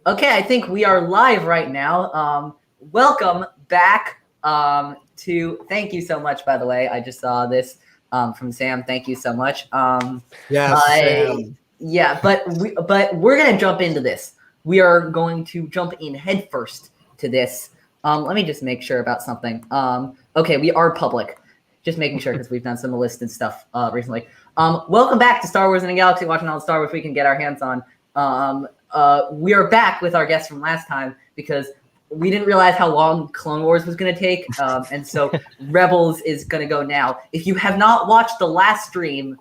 Okay, I think we are live right now. Welcome back thank you so much, by the way. I just saw this from Sam. Thank you so much. Yes, Sam. Yeah, but we're going to jump into this. We are going to jump in headfirst to this. Let me just make sure about something. Okay, we are public. Just making sure because we've done some listed stuff recently. Welcome back to Star Wars in a Galaxy, watching all the Star Wars we can get our hands on. We are back with our guest from last time because we didn't realize how long Clone Wars was going to take, and so Rebels is going to go now. If you have not watched the last stream,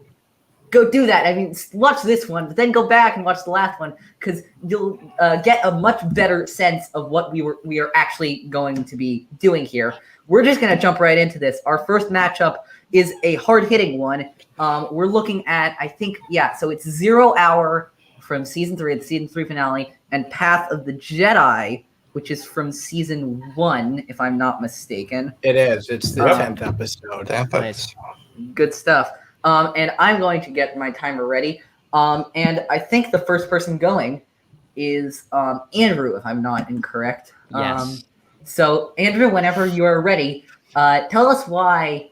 go do that. I mean, watch this one, but then go back and watch the last one because you'll get a much better sense of what we are actually going to be doing here. We're just going to jump right into this. Our first matchup is a hard-hitting one. We're looking at, I think, so it's 0 Hour from Season 3, the Season 3 finale, and Path of the Jedi, which is from Season 1, if I'm not mistaken. It is. It's the 10th episode. Nice. Good stuff. And I'm going to get my timer ready. And I think the first person going is Andrew, if I'm not incorrect. Yes. So, Andrew, whenever you are ready, tell us why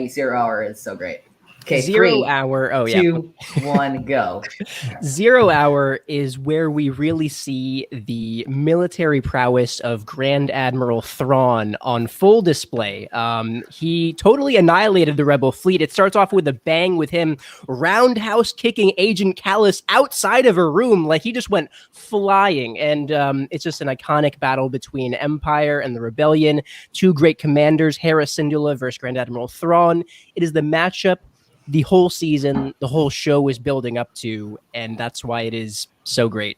0 Hour is so great. Okay, 0 Hour. Oh, 2, 1, go. 0 Hour is where we really see the military prowess of Grand Admiral Thrawn on full display. He totally annihilated the Rebel fleet. It starts off with a bang with him roundhouse kicking Agent Callus outside of a room. Like he just went flying. And it's just an iconic battle between Empire and the Rebellion. Two great commanders, Hera Syndulla versus Grand Admiral Thrawn. It is the matchup the whole season, the whole show is building up to, and that's why it is so great.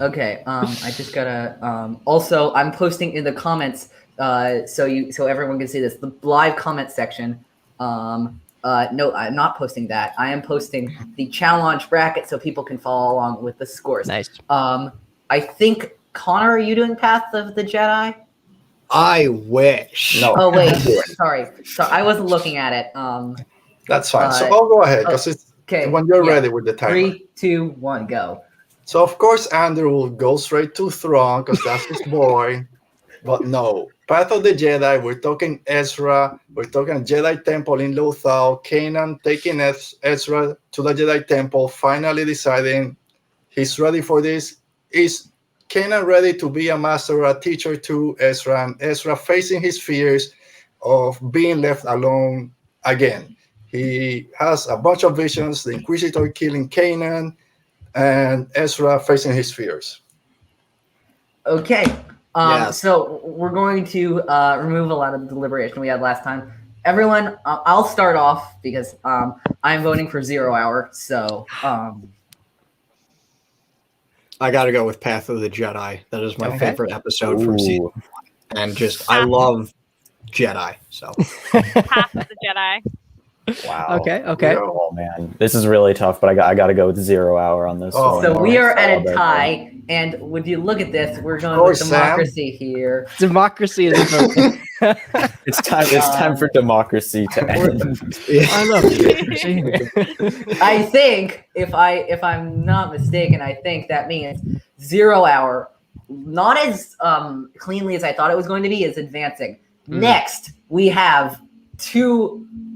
Okay, I just gotta. Also, I'm posting in the comments, so everyone can see this. The live comment section. No, I'm not posting that. I am posting the challenge bracket so people can follow along with the scores. Nice. I think Conor, are you doing Path of the Jedi? I wish. No. Oh wait, sorry, I wasn't looking at it. That's fine. So I'll go ahead because it's okay. when you're ready with the timer. 3, 2, 1, go. So of course Andrew will go straight to Thrawn because that's his boy. But no, Path of the Jedi. We're talking Ezra. We're talking Jedi Temple in Lothal. Kanan taking Ezra to the Jedi Temple. Finally deciding he's ready for this. Is Kanan ready to be a master, a teacher to Ezra? And Ezra facing his fears of being left alone again. He has a bunch of visions, the Inquisitor killing Kanan, and Ezra facing his fears. Okay. Yes. So we're going to remove a lot of the deliberation we had last time. Everyone, I'll start off because I'm voting for 0 Hour. So I got to go with Path of the Jedi. That is my favorite episode from season 1. And I love Jedi. So Path of the Jedi. Wow. Okay. Oh man, this is really tough, but I got to go with 0 Hour on this one. So we are at a tie, and would you look at this? We're going with democracy here. Democracy is voting. It's time for democracy to end. I love democracy. I think if I'm not mistaken, I think that means 0 Hour, not as cleanly as I thought it was going to be, is advancing. Next, we have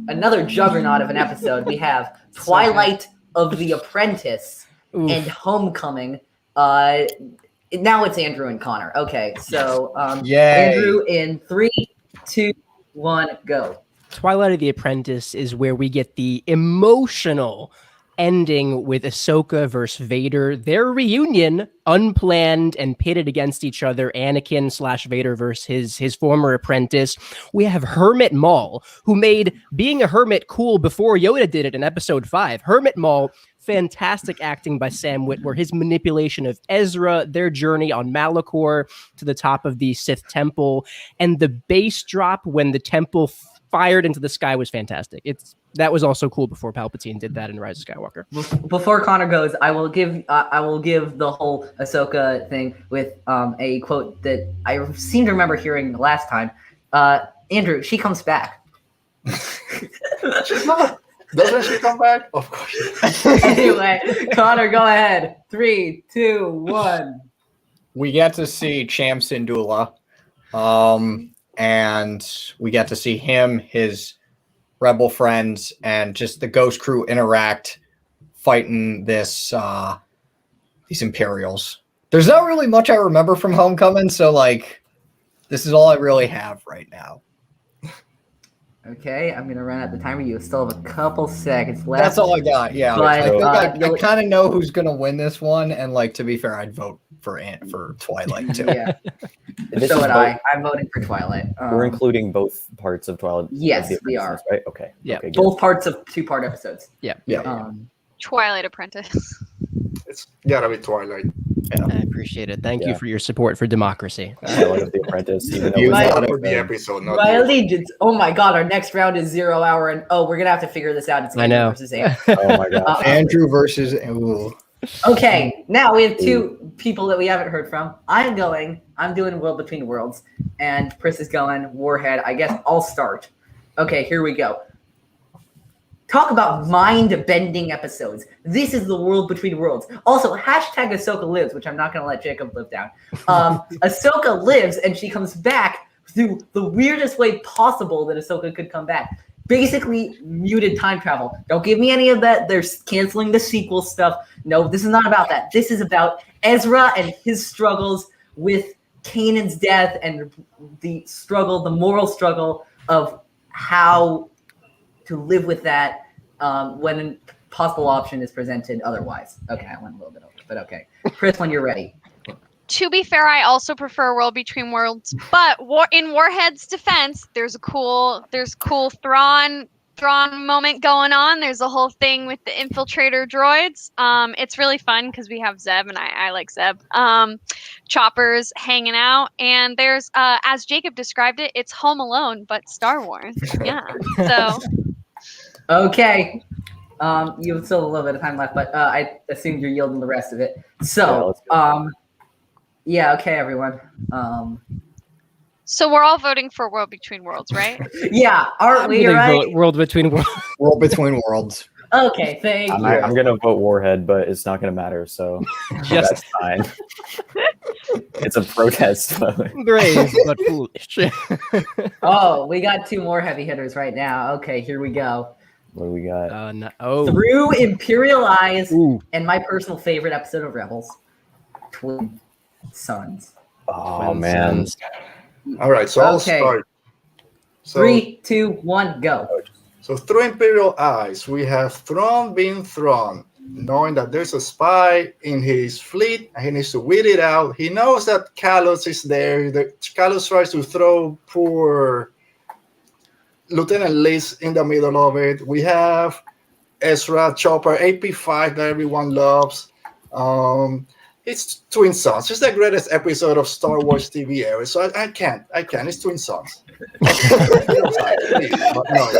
another juggernaut of an episode. We have Twilight of the Apprentice and Homecoming. Now it's Andrew and Conor. Okay, so Andrew in 3, 2, 1, go. Twilight of the Apprentice is where we get the emotional ending with Ahsoka versus Vader. Their reunion, unplanned and pitted against each other. Anakin / Vader versus his former apprentice. We have Hermit Maul, who made being a hermit cool before Yoda did it in episode 5. Hermit Maul, fantastic acting by Sam Witwer. His manipulation of Ezra, their journey on Malachor to the top of the Sith Temple, and the bass drop when the temple fired into the sky was fantastic. That was also cool before Palpatine did that in Rise of Skywalker. Before Conor goes, I will give the whole Ahsoka thing with a quote that I seem to remember hearing the last time. Andrew, she comes back. She's not. Doesn't she come back? Of course. Anyway, Connor, go ahead. 3, 2, 1. We get to see Champ Syndulla, and we get to see him, his rebel friends, and just the Ghost Crew interact, fighting these Imperials. There's not really much I remember from Homecoming, so like, this is all I really have right now. Okay, I'm gonna run out the timer. You still have a couple seconds left. That's all I got. Yeah, But, I kind of know who's gonna win this one, and like to be fair, I'd vote for Twilight too. Yeah. This So is would both- I. I'm voting for Twilight. We're including both parts of Twilight. Yes, of the we Apprentice, are. Right? Okay. Yeah. Okay, good. both parts of 2-part episodes. Yeah. Twilight Apprentice. It's gotta be Twilight. I appreciate it. Thank you Yeah. for your support for democracy. Twilight of the Apprentice. Even though You it's got not For a the thing. episode, not My you. allegiance. Oh my god, our next round is 0 hour, and we're gonna have to figure this out. It's I Andrew know. versus Andrew. Oh my god. Andrew versus ooh. Okay, now we have 2 people that we haven't heard from. I'm doing World Between Worlds, and Pris is going Warhead. I guess I'll start. Okay, here we go. Talk about mind-bending episodes. This is the World Between Worlds. Also, hashtag Ahsoka lives, which I'm not going to let Jacob live down. Ahsoka lives, and she comes back through the weirdest way possible that Ahsoka could come back. Basically, muted time travel. Don't give me any of that. They're canceling the sequel stuff. No, this is not about that. This is about Ezra and his struggles with Kanan's death and the moral struggle of how to live with that when a possible option is presented otherwise. Okay, I went a little bit over, but okay. Chris, when you're ready. To be fair, I also prefer World Between Worlds, but in Warhead's defense, there's cool Thrawn moment going on. There's a whole thing with the infiltrator droids. It's really fun because we have Zeb, and I like Zeb. Chopper's hanging out, and there's as Jacob described it, it's Home Alone but Star Wars. Yeah. So Okay. You have still a little bit of time left, but I assume you're yielding the rest of it. So, yeah, okay, everyone. so we're all voting for World Between Worlds, right? Yeah, aren't we, Really right? vote World Between Worlds. World Between Worlds. Okay, thank you. I'm gonna vote Warhead, but it's not gonna matter. So Just that's fine. It's a protest vote. brave but foolish. Oh, we got 2 more heavy hitters right now. Okay, here we go. What do we got? Oh. Through Imperial Eyes Ooh. and my personal favorite episode of Rebels, Twin Sons. Oh man. All right, so I'll Okay. start. So, 3, 2, 1, go. So through Imperial Eyes, we have Thrawn being Thrawn, knowing that there's a spy in his fleet and he needs to weed it out. He knows that Kalos is there. Kalos tries to throw poor Lieutenant Liz in the middle of it. We have Ezra, Chopper, AP5 that everyone loves. It's Twin Sons. It's the greatest episode of Star Wars TV ever. So I can't. It's Twin Sons.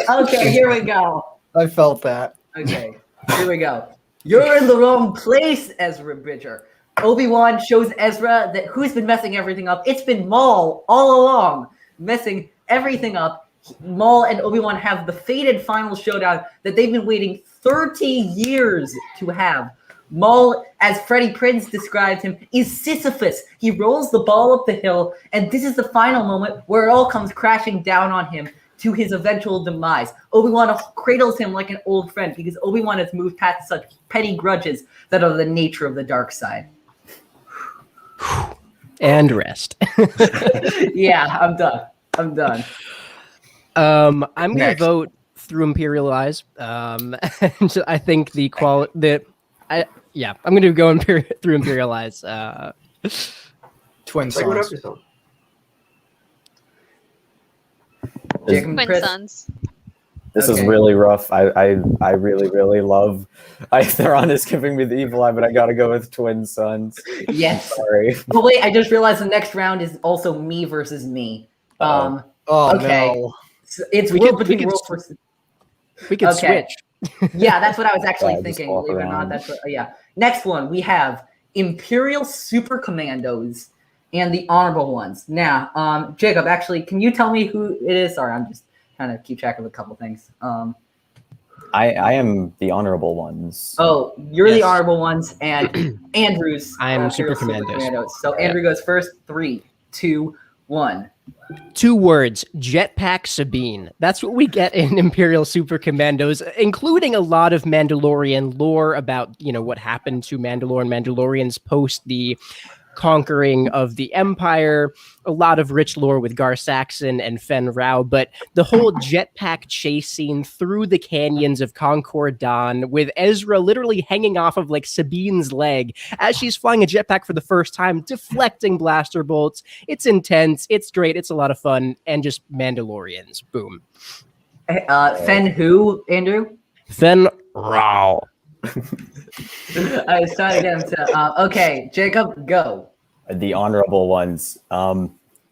Okay, here we go. I felt that. Okay, here we go. You're in the wrong place, Ezra Bridger. Obi-Wan shows Ezra that who's been messing everything up. It's been Maul all along, messing everything up. Maul and Obi-Wan have the fated final showdown that they've been waiting 30 years to have. Maul, as Freddie Prinze describes him, is Sisyphus. He rolls the ball up the hill, and this is the final moment where it all comes crashing down on him to his eventual demise. Obi-Wan cradles him like an old friend because Obi-Wan has moved past such petty grudges that are the nature of the dark side. And rest. Yeah, I'm done. I'm gonna Next. vote Through Imperial Eyes. And I think the quality. I'm gonna go Through Imperial Eyes. Twin It's a good Sons. episode. Jacob and Twin Chris? Sons. This is Okay. really rough. I really love. Thrawn is giving me the evil eye, but I gotta go with Twin Sons. Yes. Sorry. Oh wait, I just realized the next round is also me versus me. Uh-oh. Oh Okay. no. So it's We World could- we Between could Worlds versus. We could Okay. switch. Yeah, that's what I was actually Yeah, just thinking. swap Believe it or not, around. that's what. Yeah. Next one, we have Imperial Super Commandos and the Honorable Ones. Now, Jacob, actually, can you tell me who it is? Sorry, I'm just trying to keep track of a couple things. I am the honorable ones. Oh, you're the Yes. honorable ones, and Andrew's. I am Imperial Super Commandos. So Andrew goes first. 3, 2, 1. 2 words, Jetpack Sabine. That's what we get in Imperial Super Commandos, including a lot of Mandalorian lore about, what happened to Mandalore and Mandalorians post the conquering of the Empire, a lot of rich lore with Gar Saxon and Fen Rao, but the whole jetpack chase scene through the canyons of Concord Dawn with Ezra literally hanging off of like Sabine's leg as she's flying a jetpack for the first time, deflecting blaster bolts. It's intense, it's great, it's a lot of fun, and just Mandalorians. Boom. Fen who, Andrew? Fen Rao. I was trying to get him to. Okay, Jacob, go. The honorable ones.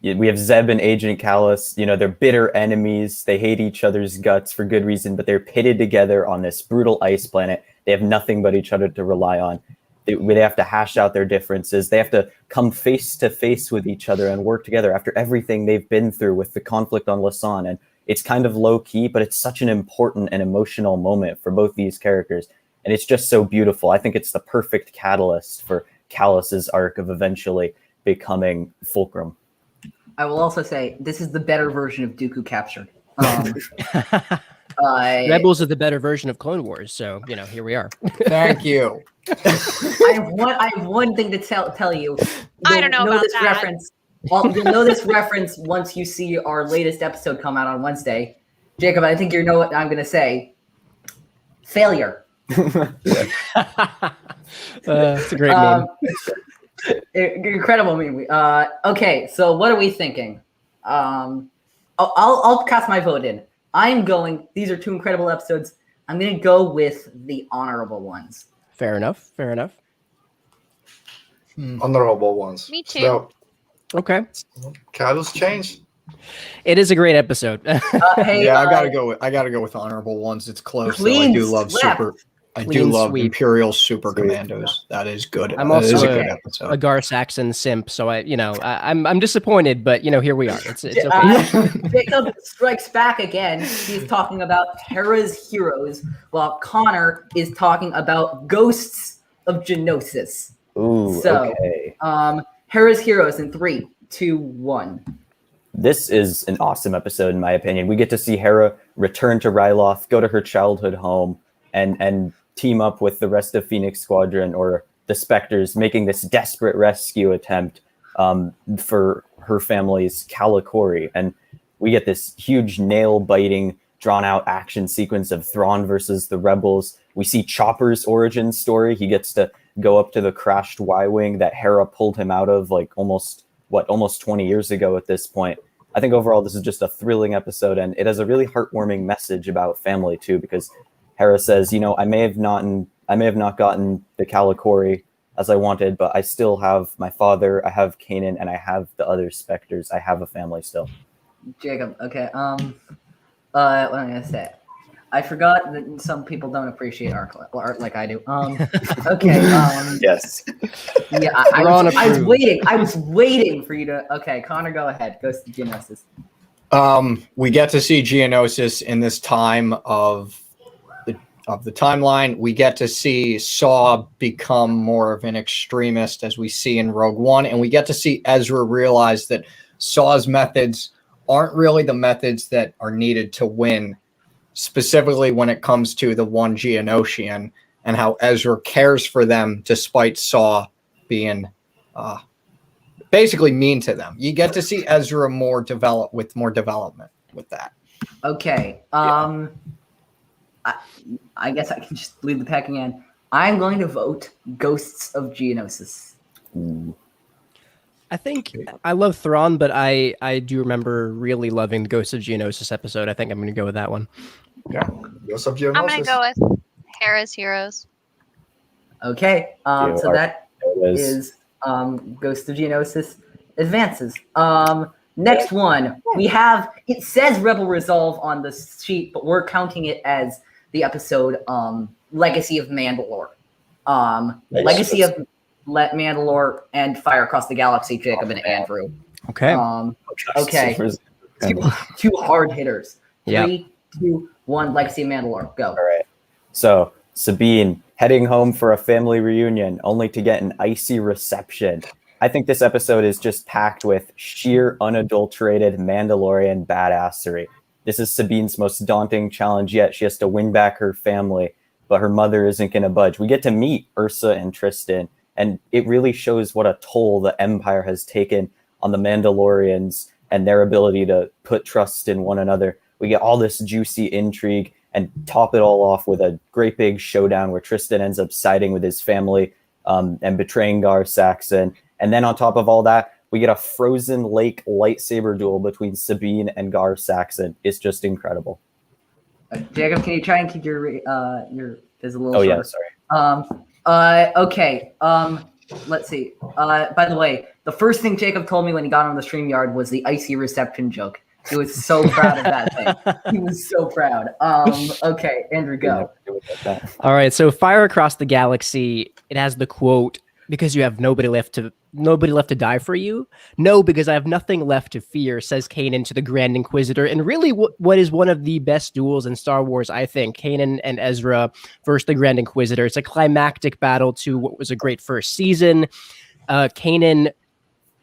We have Zeb and Agent Callus. They're bitter enemies. They hate each other's guts for good reason, but they're pitted together on this brutal ice planet. They have nothing but each other to rely on. They have to hash out their differences. They have to come face to face with each other and work together after everything they've been through with the conflict on Lasan. And it's kind of low key, but it's such an important and emotional moment for both these characters. And it's just so beautiful. I think it's the perfect catalyst for Callus's arc of eventually becoming Fulcrum. I will also say this is the better version of Dooku Captured. Rebels are the better version of Clone Wars, so here we are. Thank you. I have one thing to tell you. I don't know about this that. reference. Well, you'll know this reference once you see our latest episode come out on Wednesday. Jacob, I think you know what I'm going to say. Failure. It's a great name. Incredible movie. Okay, so what are we thinking? I'll cast my vote in. I'm going. These are 2 incredible episodes. I'm going to go with the honorable ones. Fair enough. Honorable ones. Me too. So, Okay. Callus change. It is a great episode. Hey, Yeah, I gotta go with honorable ones. It's close. Though. I Clean do love sweep. I do Clean love sweep. Imperial Super Commandos. That is good. I'm That is also a good a episode. Gar Saxon simp, so I'm disappointed, but here we are. It's okay. Jacob strikes back again. He's talking about Hera's heroes, while Conor is talking about ghosts of Geonosis. Ooh, So, okay. Hera's heroes in 3, 2, 1. This is an awesome episode, in my opinion. We get to see Hera return to Ryloth, go to her childhood home, and team up with the rest of Phoenix Squadron or the Spectres, making this desperate rescue attempt for her family's Kalikori. And we get this huge nail-biting, drawn-out action sequence of Thrawn versus the Rebels. We see Chopper's origin story. He gets to go up to the crashed Y-Wing that Hera pulled him out of almost 20 years ago at this point. I think overall this is just a thrilling episode, and it has a really heartwarming message about family too, because Hera says, I may have not gotten the Kalikori as I wanted, but I still have my father, I have Kanan, and I have the other Spectres. I have a family still. Jacob, okay. What am I gonna say? I forgot that some people don't appreciate art like I do. Okay. Yes. Yeah, I was waiting. I was waiting for you to. Okay, Conor, go ahead. Ghost of Geonosis. We get to see Geonosis in this time of the timeline. We get to see Saw become more of an extremist, as we see in Rogue One, and we get to see Ezra realize that Saw's methods aren't really the methods that are needed to win, specifically when it comes to the one Geonosian, and how Ezra cares for them despite Saw being basically mean to them. You get to see Ezra more development with that. Okay. I guess I can just leave the packing in. I'm going to vote Ghosts of Geonosis. Ooh. I think I love Thrawn, but I do remember really loving the Ghost of Geonosis episode. I think I'm going to go with that one. Yeah. Ghost of Geonosis. I'm gonna go with Hera's heroes. Okay. So that is Ghost of Geonosis advances. Next one, we have, it says Rebel Resolve on the sheet, but we're counting it as the episode Legacy of Mandalore. Legacy of Mandalore and Fire Across the Galaxy, Jacob and Andrew. Okay. Okay. Two hard hitters. Yeah. 3, 2, 1, Legacy of Mandalore. Go. All right. So Sabine heading home for a family reunion, only to get an icy reception. I think this episode is just packed with sheer, unadulterated Mandalorian badassery. This is Sabine's most daunting challenge yet. She has to win back her family, but her mother isn't going to budge. We get to meet Ursa and Tristan, and it really shows what a toll the Empire has taken on the Mandalorians and their ability to put trust in one another. We get all this juicy intrigue and top it all off with a great big showdown where Tristan ends up siding with his family and betraying Gar Saxon. And then on top of all that, we get a frozen lake lightsaber duel between Sabine and Gar Saxon. It's just incredible. Jacob, can you try and keep your is a little Oh, short. yeah, sorry. Okay. Let's see. By the way, the first thing Jacob told me when he got on the StreamYard was the icy reception joke. He was so proud of that thing. He was so proud. Okay, Andrew, go. All right, so Fire Across the Galaxy, it has the quote, because you have nobody left to die for you. No, because I have nothing left to fear, says Kanan to the Grand Inquisitor. And really what is one of the best duels in Star Wars, I think, Kanan and Ezra versus the Grand Inquisitor. It's a climactic battle to what was a great first season. Kanan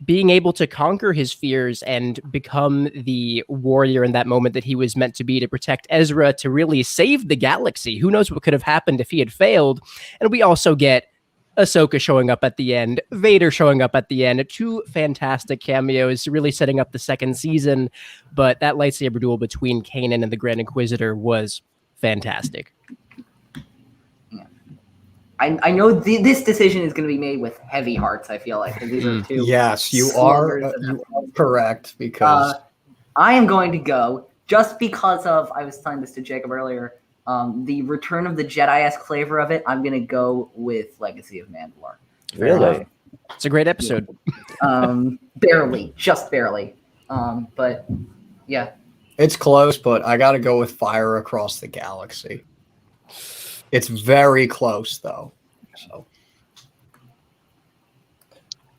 being able to conquer his fears and become the warrior in that moment that he was meant to be, to protect Ezra, to really save the galaxy. Who knows what could have happened if he had failed? And we also get Ahsoka showing up at the end, Vader showing up at the end, 2 fantastic cameos, really setting up the second season. But that lightsaber duel between Kanan and the Grand Inquisitor was fantastic. I know this decision is going to be made with heavy hearts, I feel like. 'Cause these are 2 Yes, you are correct, because I am going to go, just because of, I was telling this to Jacob earlier, the Return of the Jedi-esque flavor of it, I'm going to go with Legacy of Mandalore. Really? It's a great episode. Barely, just barely. But yeah. it's close, but I got to go with Fire Across the Galaxy. It's very close, though. So,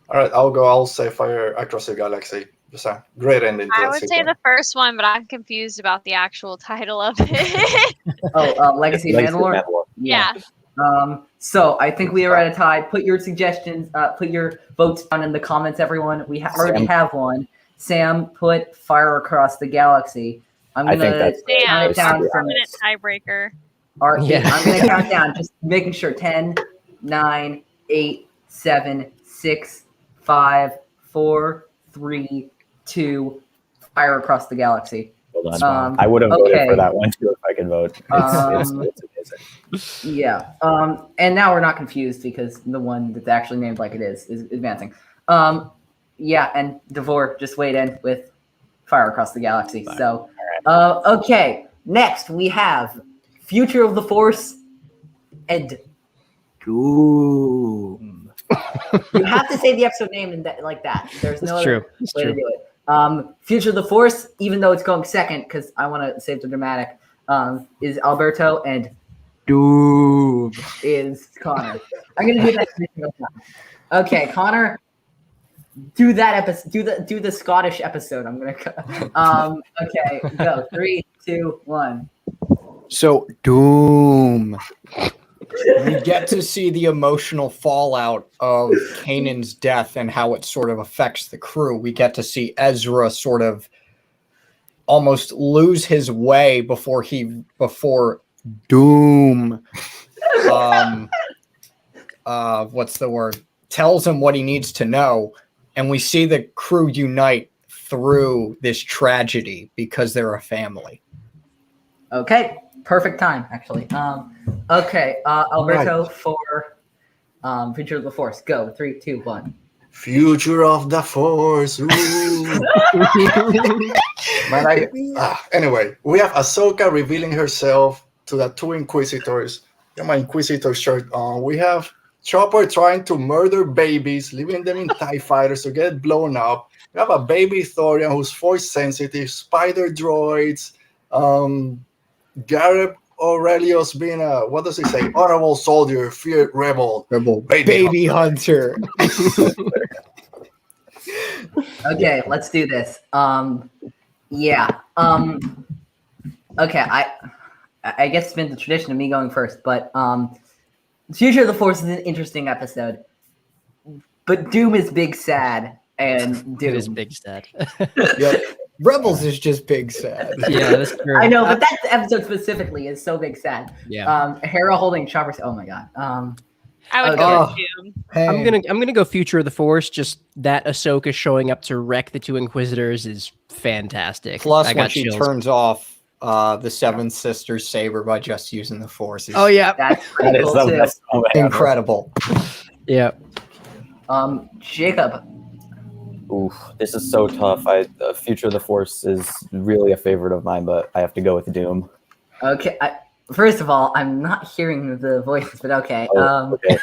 All right, I'll say Fire Across the Galaxy. Just a great ending to I that would say sequence. the first one, but I'm confused about the actual title of it. Legacy of Mandalore? Yeah. So I think we are at a tie. Put your suggestions, put your votes down in the comments, everyone. We already have one. Sam, put Fire Across the Galaxy. I'm I think gonna that's count Damn, it down from permanent tiebreaker. Yeah. I'm gonna count down, just making sure. 10, 9, 8, 7, 6, 5, 4, 3, 2. Fire Across the Galaxy. Hold on. I would have voted for that one too if I could vote. It's amazing. Yeah. And now we're not confused because the one that's actually named like it is advancing. Yeah, and Devore just weighed in with Fire Across the Galaxy. So, okay. Next we have Future of the Force and Doom. You have to say the episode name in that, like that. There's no other way to do it. Future of the Force, even though it's going second because I want to save the dramatic, is Alberto, and Doom is Conor. I'm gonna do that every single time. Okay, Conor, do that episode. Do the Scottish episode. I'm gonna. Okay, go. 3, 2, 1. So Doom. We get to see the emotional fallout of Kanan's death and how it sort of affects the crew. We get to see Ezra sort of almost lose his way before Doom what's the word? Tells him what he needs to know. And we see the crew unite through this tragedy because they're a family. Okay. Perfect time, actually. Okay, Alberto, for Future of the Force. Go. 3, 2, 1. Future of the Force. Anyway, we have Ahsoka revealing herself to the 2 Inquisitors. Got my Inquisitor shirt on. We have Chopper trying to murder babies, leaving them in TIE fighters to get blown up. We have a baby Thorian who's force sensitive, spider droids, Gareth Aurelius being a, what does he say? Honorable soldier, feared rebel, baby hunter. Okay, let's do this. Yeah. Okay, I guess it's been the tradition of me going first, but Future of the Force is an interesting episode. But Doom is big sad, and Doom It is big sad. Yep. Rebels is just big sad. Yeah, that's true. I know, but that episode specifically is so big sad. Yeah. Hera holding Chopper. Oh my god. I would Okay. go with Doom. Hey, I'm gonna go Future of the Force. Just that Ahsoka showing up to wreck the two Inquisitors is fantastic. plus I when got she chills. turns off the Seven Sisters saber by just using the Force. Is Oh yeah, That's That pretty is cool the too. best moment ever. incredible. yeah. Jacob. Oof, this is so tough. Future of the Force is really a favorite of mine, but I have to go with Doom. Okay. First of all, I'm not hearing the voices, but okay. Oh, okay.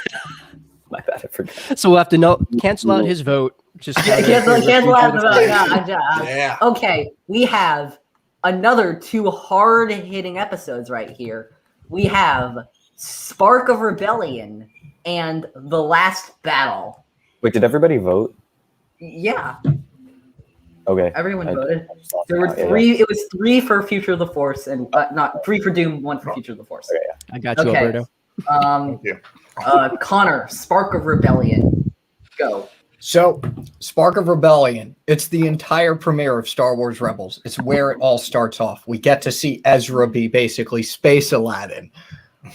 My bad, I forgot. So we'll have to cancel out his vote. Just Cancel out the vote. No, Yeah. okay, we have another two hard-hitting episodes right here. We have Spark of Rebellion and The Last Battle. Wait, did everybody vote? Yeah, Okay. everyone I- voted. I just lost There were count. Yeah, yeah. three. It was 3 for Future of the Force, and not 3 for Doom, 1 for Future of the Force. Okay, I got you, Okay. Alberto. Um, Thank you. Connor, Spark of Rebellion, go. So, Spark of Rebellion, it's the entire premiere of Star Wars Rebels. It's where it all starts off. We get to see Ezra be basically Space Aladdin.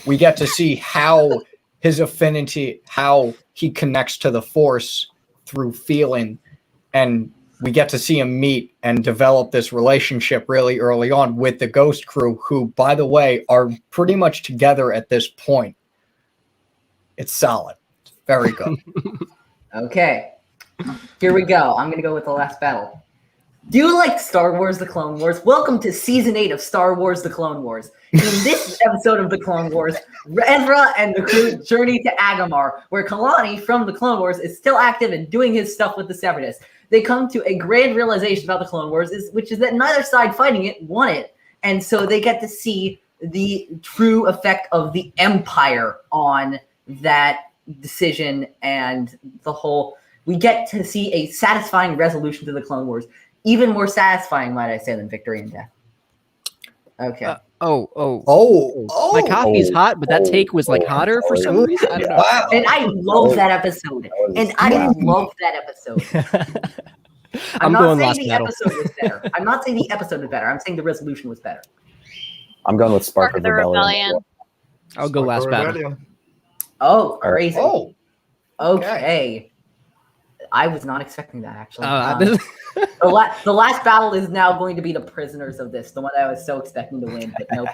We get to see how his affinity, how he connects to the Force through feeling, and we get to see him meet and develop this relationship really early on with the Ghost Crew, who, by the way, are pretty much together at this point. It's solid. It's very good. Okay, here we go. I'm gonna go with The Last Battle. Do you like Star Wars The Clone Wars? Welcome to Season 8 of Star Wars The Clone Wars. In this episode of The Clone Wars, Ezra and the crew journey to Agamar, where Kalani from The Clone Wars is still active and doing his stuff with the Separatists. They come to a grand realization about The Clone Wars, which is that neither side fighting it won it. And so they get to see the true effect of the Empire on that decision and the whole. We get to see a satisfying resolution to the Clone Wars. Even more satisfying, might I say, than victory and death. Okay. Oh, My coffee's hot, but that take was like hotter for some reason. I don't know. wow. And I love that episode. And I love that episode. I'm not going saying Last the Battle. episode was better. I'm not saying the episode was better. I'm saying the resolution was better. I'm going with Spark Spark of of the Rebellion. Rebellion. I'll go Last Battle. Rebellion. Oh, crazy. Oh, Okay. I was not expecting that, actually. The last battle is now going to be the prisoners of this, the one that I was so expecting to win, but nope.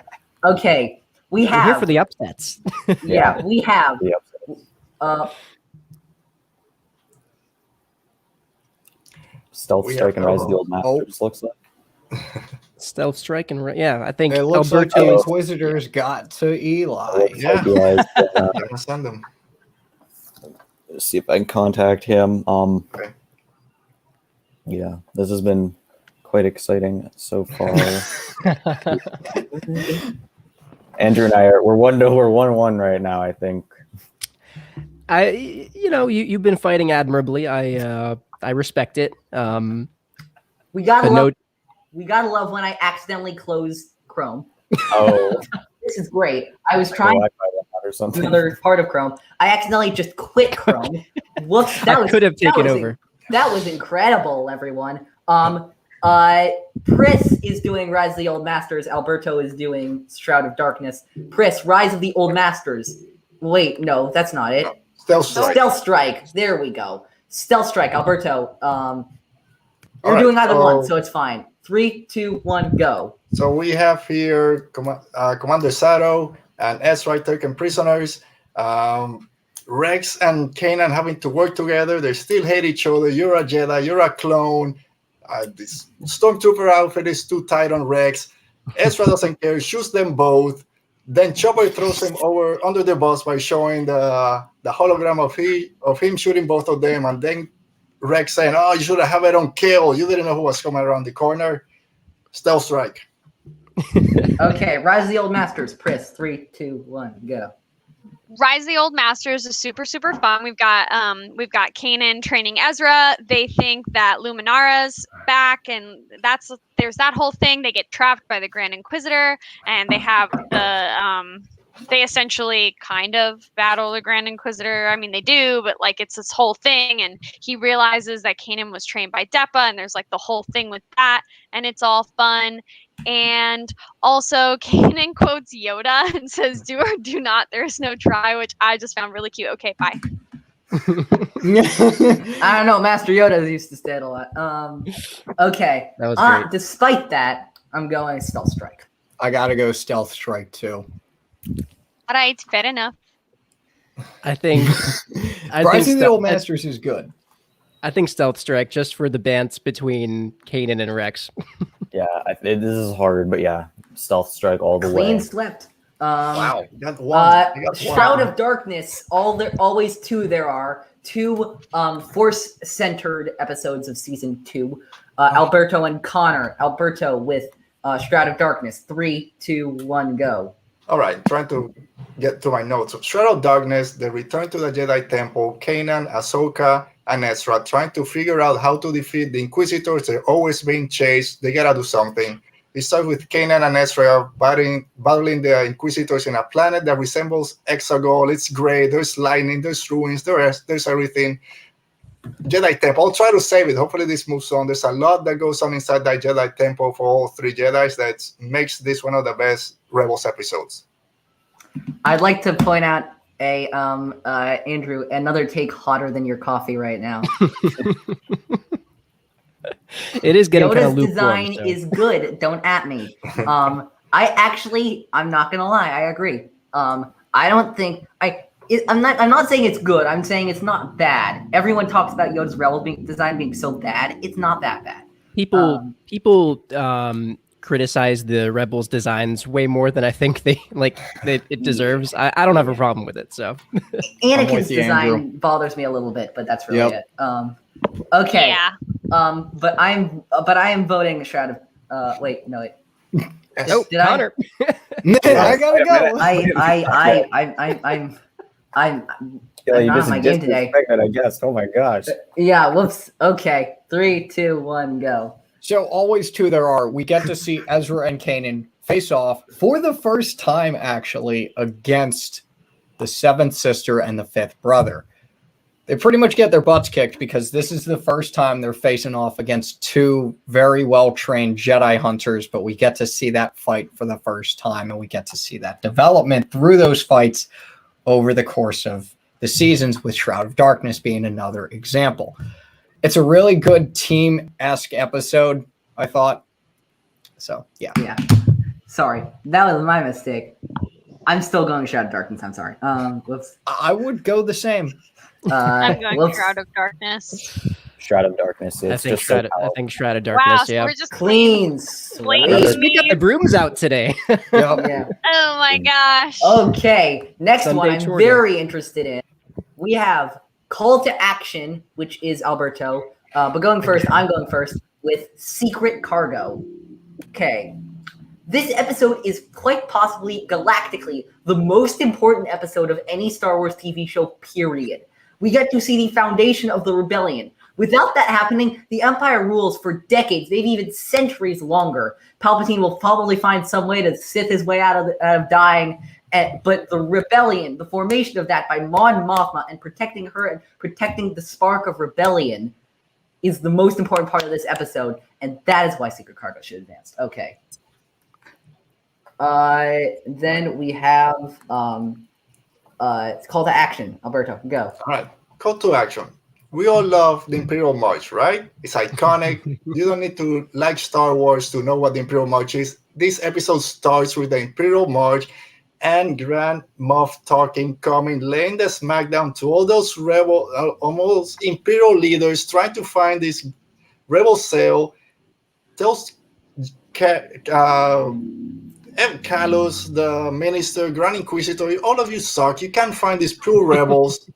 Okay, we We're here for have. the upsets. Yeah, we have. Yep. Stealth We Strike have- and Rise of the Old Masters looks like. Stealth Strike and yeah, I think it looks like the Alberto is Inquisitors got to Eli. Looks Yeah. like he has, I'm gonna send them. let's see if I can contact him. Okay. Yeah, this has been quite exciting so far. Andrew and I we're 1-1 right now, I think. you've been fighting admirably. I respect it. We gotta But love. We gotta love when I accidentally close Chrome. Oh, This is great. I was trying Wi-Fi went out or something. another part of Chrome. I accidentally just quit Chrome. Whoops, that I was could have taken was over. That was incredible, everyone. Pris is doing Rise of the Old Masters. Alberto is doing Shroud of Darkness. Pris, Rise of the Old Masters. Wait, no, that's not it. Stealth Strike. Stealth Strike. There we go. Stealth Strike, Alberto. You're Alright, doing either one, so- so it's fine. 3, 2, 1, go. So we have here Commander Sato and Ezra taken prisoners. Rex and Kanan having to work together. They still hate each other. You're a Jedi. You're a clone. This Stormtrooper outfit is too tight on Rex. Ezra doesn't care. Shoots them both. Then Chopper throws him over under the bus by showing the hologram of him shooting both of them. And then Rex saying, "Oh, you should have it on kill. You didn't know who was coming around the corner." Stealth Strike. Okay, Rise of the Old Masters. Pris, 3, 2, 1, go. Rise of the Old Masters is super fun. We've got Kanan training Ezra. They think that Luminara's back, and there's that whole thing. They get trapped by the Grand Inquisitor, and they have they essentially kind of battle the Grand Inquisitor. I mean, they do, but like it's this whole thing, and he realizes that Kanan was trained by Depa, and there's like the whole thing with that, and it's all fun. And also, Kanan quotes Yoda and says, "Do or do not. There is no try," which I just found really cute. Okay, bye. I don't know. Master Yoda used to say it a lot. Okay. That was great. Despite that, I'm going Stealth Strike. I gotta go Stealth Strike too. All right, fair enough. I think Rise of the Old Masters is good. I think Stealth Strike, just for the bants between Kanan and Rex. Yeah, this is hard, but yeah, Stealth Strike all the way. Clean swept. Wow, you got one. You got Shroud one. of Darkness. Always two. There are two Force-centered episodes of season 2. Alberto and Conor. Alberto with Shroud of Darkness. 3, 2, 1, go. All right, trying to get to my notes. So, Shroud of Darkness, the return to the Jedi Temple, Kanan, Ahsoka, and Ezra trying to figure out how to defeat the Inquisitors. They're always being chased. They gotta do something. It starts with Kanan and Ezra battling the Inquisitors in a planet that resembles Exegol. It's great. There's lightning, there's ruins, there's everything. Jedi Temple. I'll try to save it. Hopefully this moves on. There's a lot that goes on inside that Jedi Temple for all 3 Jedis that makes this one of the best Rebels episodes. I'd like to point out Andrew, another take hotter than your coffee right now. It is getting kind of Yoda's lukewarm. design is good. Don't at me. I'm not gonna lie. I agree. I don't think I'm not saying it's good. I'm saying it's not bad. Everyone talks about Yoda's rebel design being so bad. It's not that bad. People criticize the Rebels designs way more than I think it deserves. I don't have a problem with it. So Anakin's you, design Andrew. bothers me a little bit, but that's really Yep. it. Okay. Yeah. But I am voting Shroud of. Wait. oh, Did I? Conor. I gotta go. I'm Yeah, you not just on my game today. disrespect it, I guess. Oh my gosh. Yeah. Whoops. Okay. 3, 2, 1, go. So always 2 there are. We get to see Ezra and Kanan face off for the first time, actually, against the 7th sister and the 5th brother. They pretty much get their butts kicked because this is the first time they're facing off against 2 very well-trained Jedi hunters, but we get to see that fight for the first time, and we get to see that development through those fights over the course of the seasons, with Shroud of Darkness being another example. It's a really good team-esque episode, I thought. So, yeah. Yeah. Sorry, that was my mistake. I'm still going Shroud of Darkness. I'm sorry. Whoops. I would go the same. I'm going whoops. Shroud of Darkness. Shroud of Darkness. It's I think just so Shroud of Wow, Darkness. so Yeah. we're just Clean. Blaming sweep. We got the brooms out today. Yep. Yeah. Oh my gosh. Okay, next Sunday one I'm chore day. very interested in. We have Call to Action, which is Alberto. But going first, I'm going first with Secret Cargo. Okay. This episode is quite possibly, galactically, the most important episode of any Star Wars TV show, period. We get to see the foundation of the rebellion. Without that happening, the Empire rules for decades, maybe even centuries longer. Palpatine will probably find some way to Sith his way out of dying. But the rebellion, the formation of that by Mon Mothma and protecting her and protecting the spark of rebellion is the most important part of this episode. And that is why Secret Cargo should advance. Okay. Then we have it's Call to Action. Alberto, go. All right, call to action. We all love the Imperial March, right? It's iconic. You don't need to like Star Wars to know what the Imperial March is. This episode starts with the Imperial March and Grand Moff Tarkin coming, laying the smackdown to all those rebel, almost Imperial leaders trying to find this rebel sail. Tells M. Kalos, the Minister, Grand Inquisitor, all of you suck. You can't find these true rebels.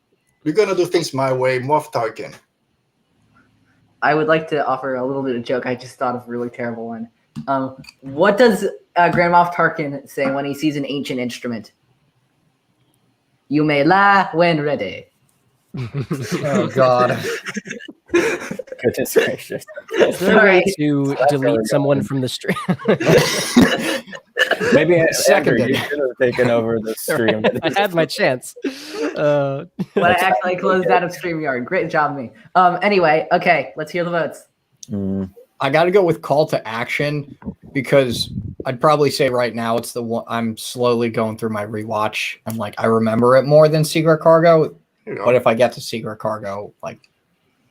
You're going to do things my way, Moff Tarkin. I would like to offer a little bit of joke. I just thought of a really terrible one. What does Grand Moff Tarkin say when he sees an ancient instrument? You may lie when ready. Oh God. Goodness gracious. Is there a way Sorry. to delete someone from the stream? Maybe Andrew, Seconded. you should have taken over the stream. I had my chance. When I actually closed out of StreamYard. Great job, me. Anyway, okay, let's hear the votes. I got to go with call to action because I'd probably say right now it's the one I'm slowly going through my rewatch. I'm like, I remember it more than Secret Cargo. Here you go. But if I get to Secret Cargo, like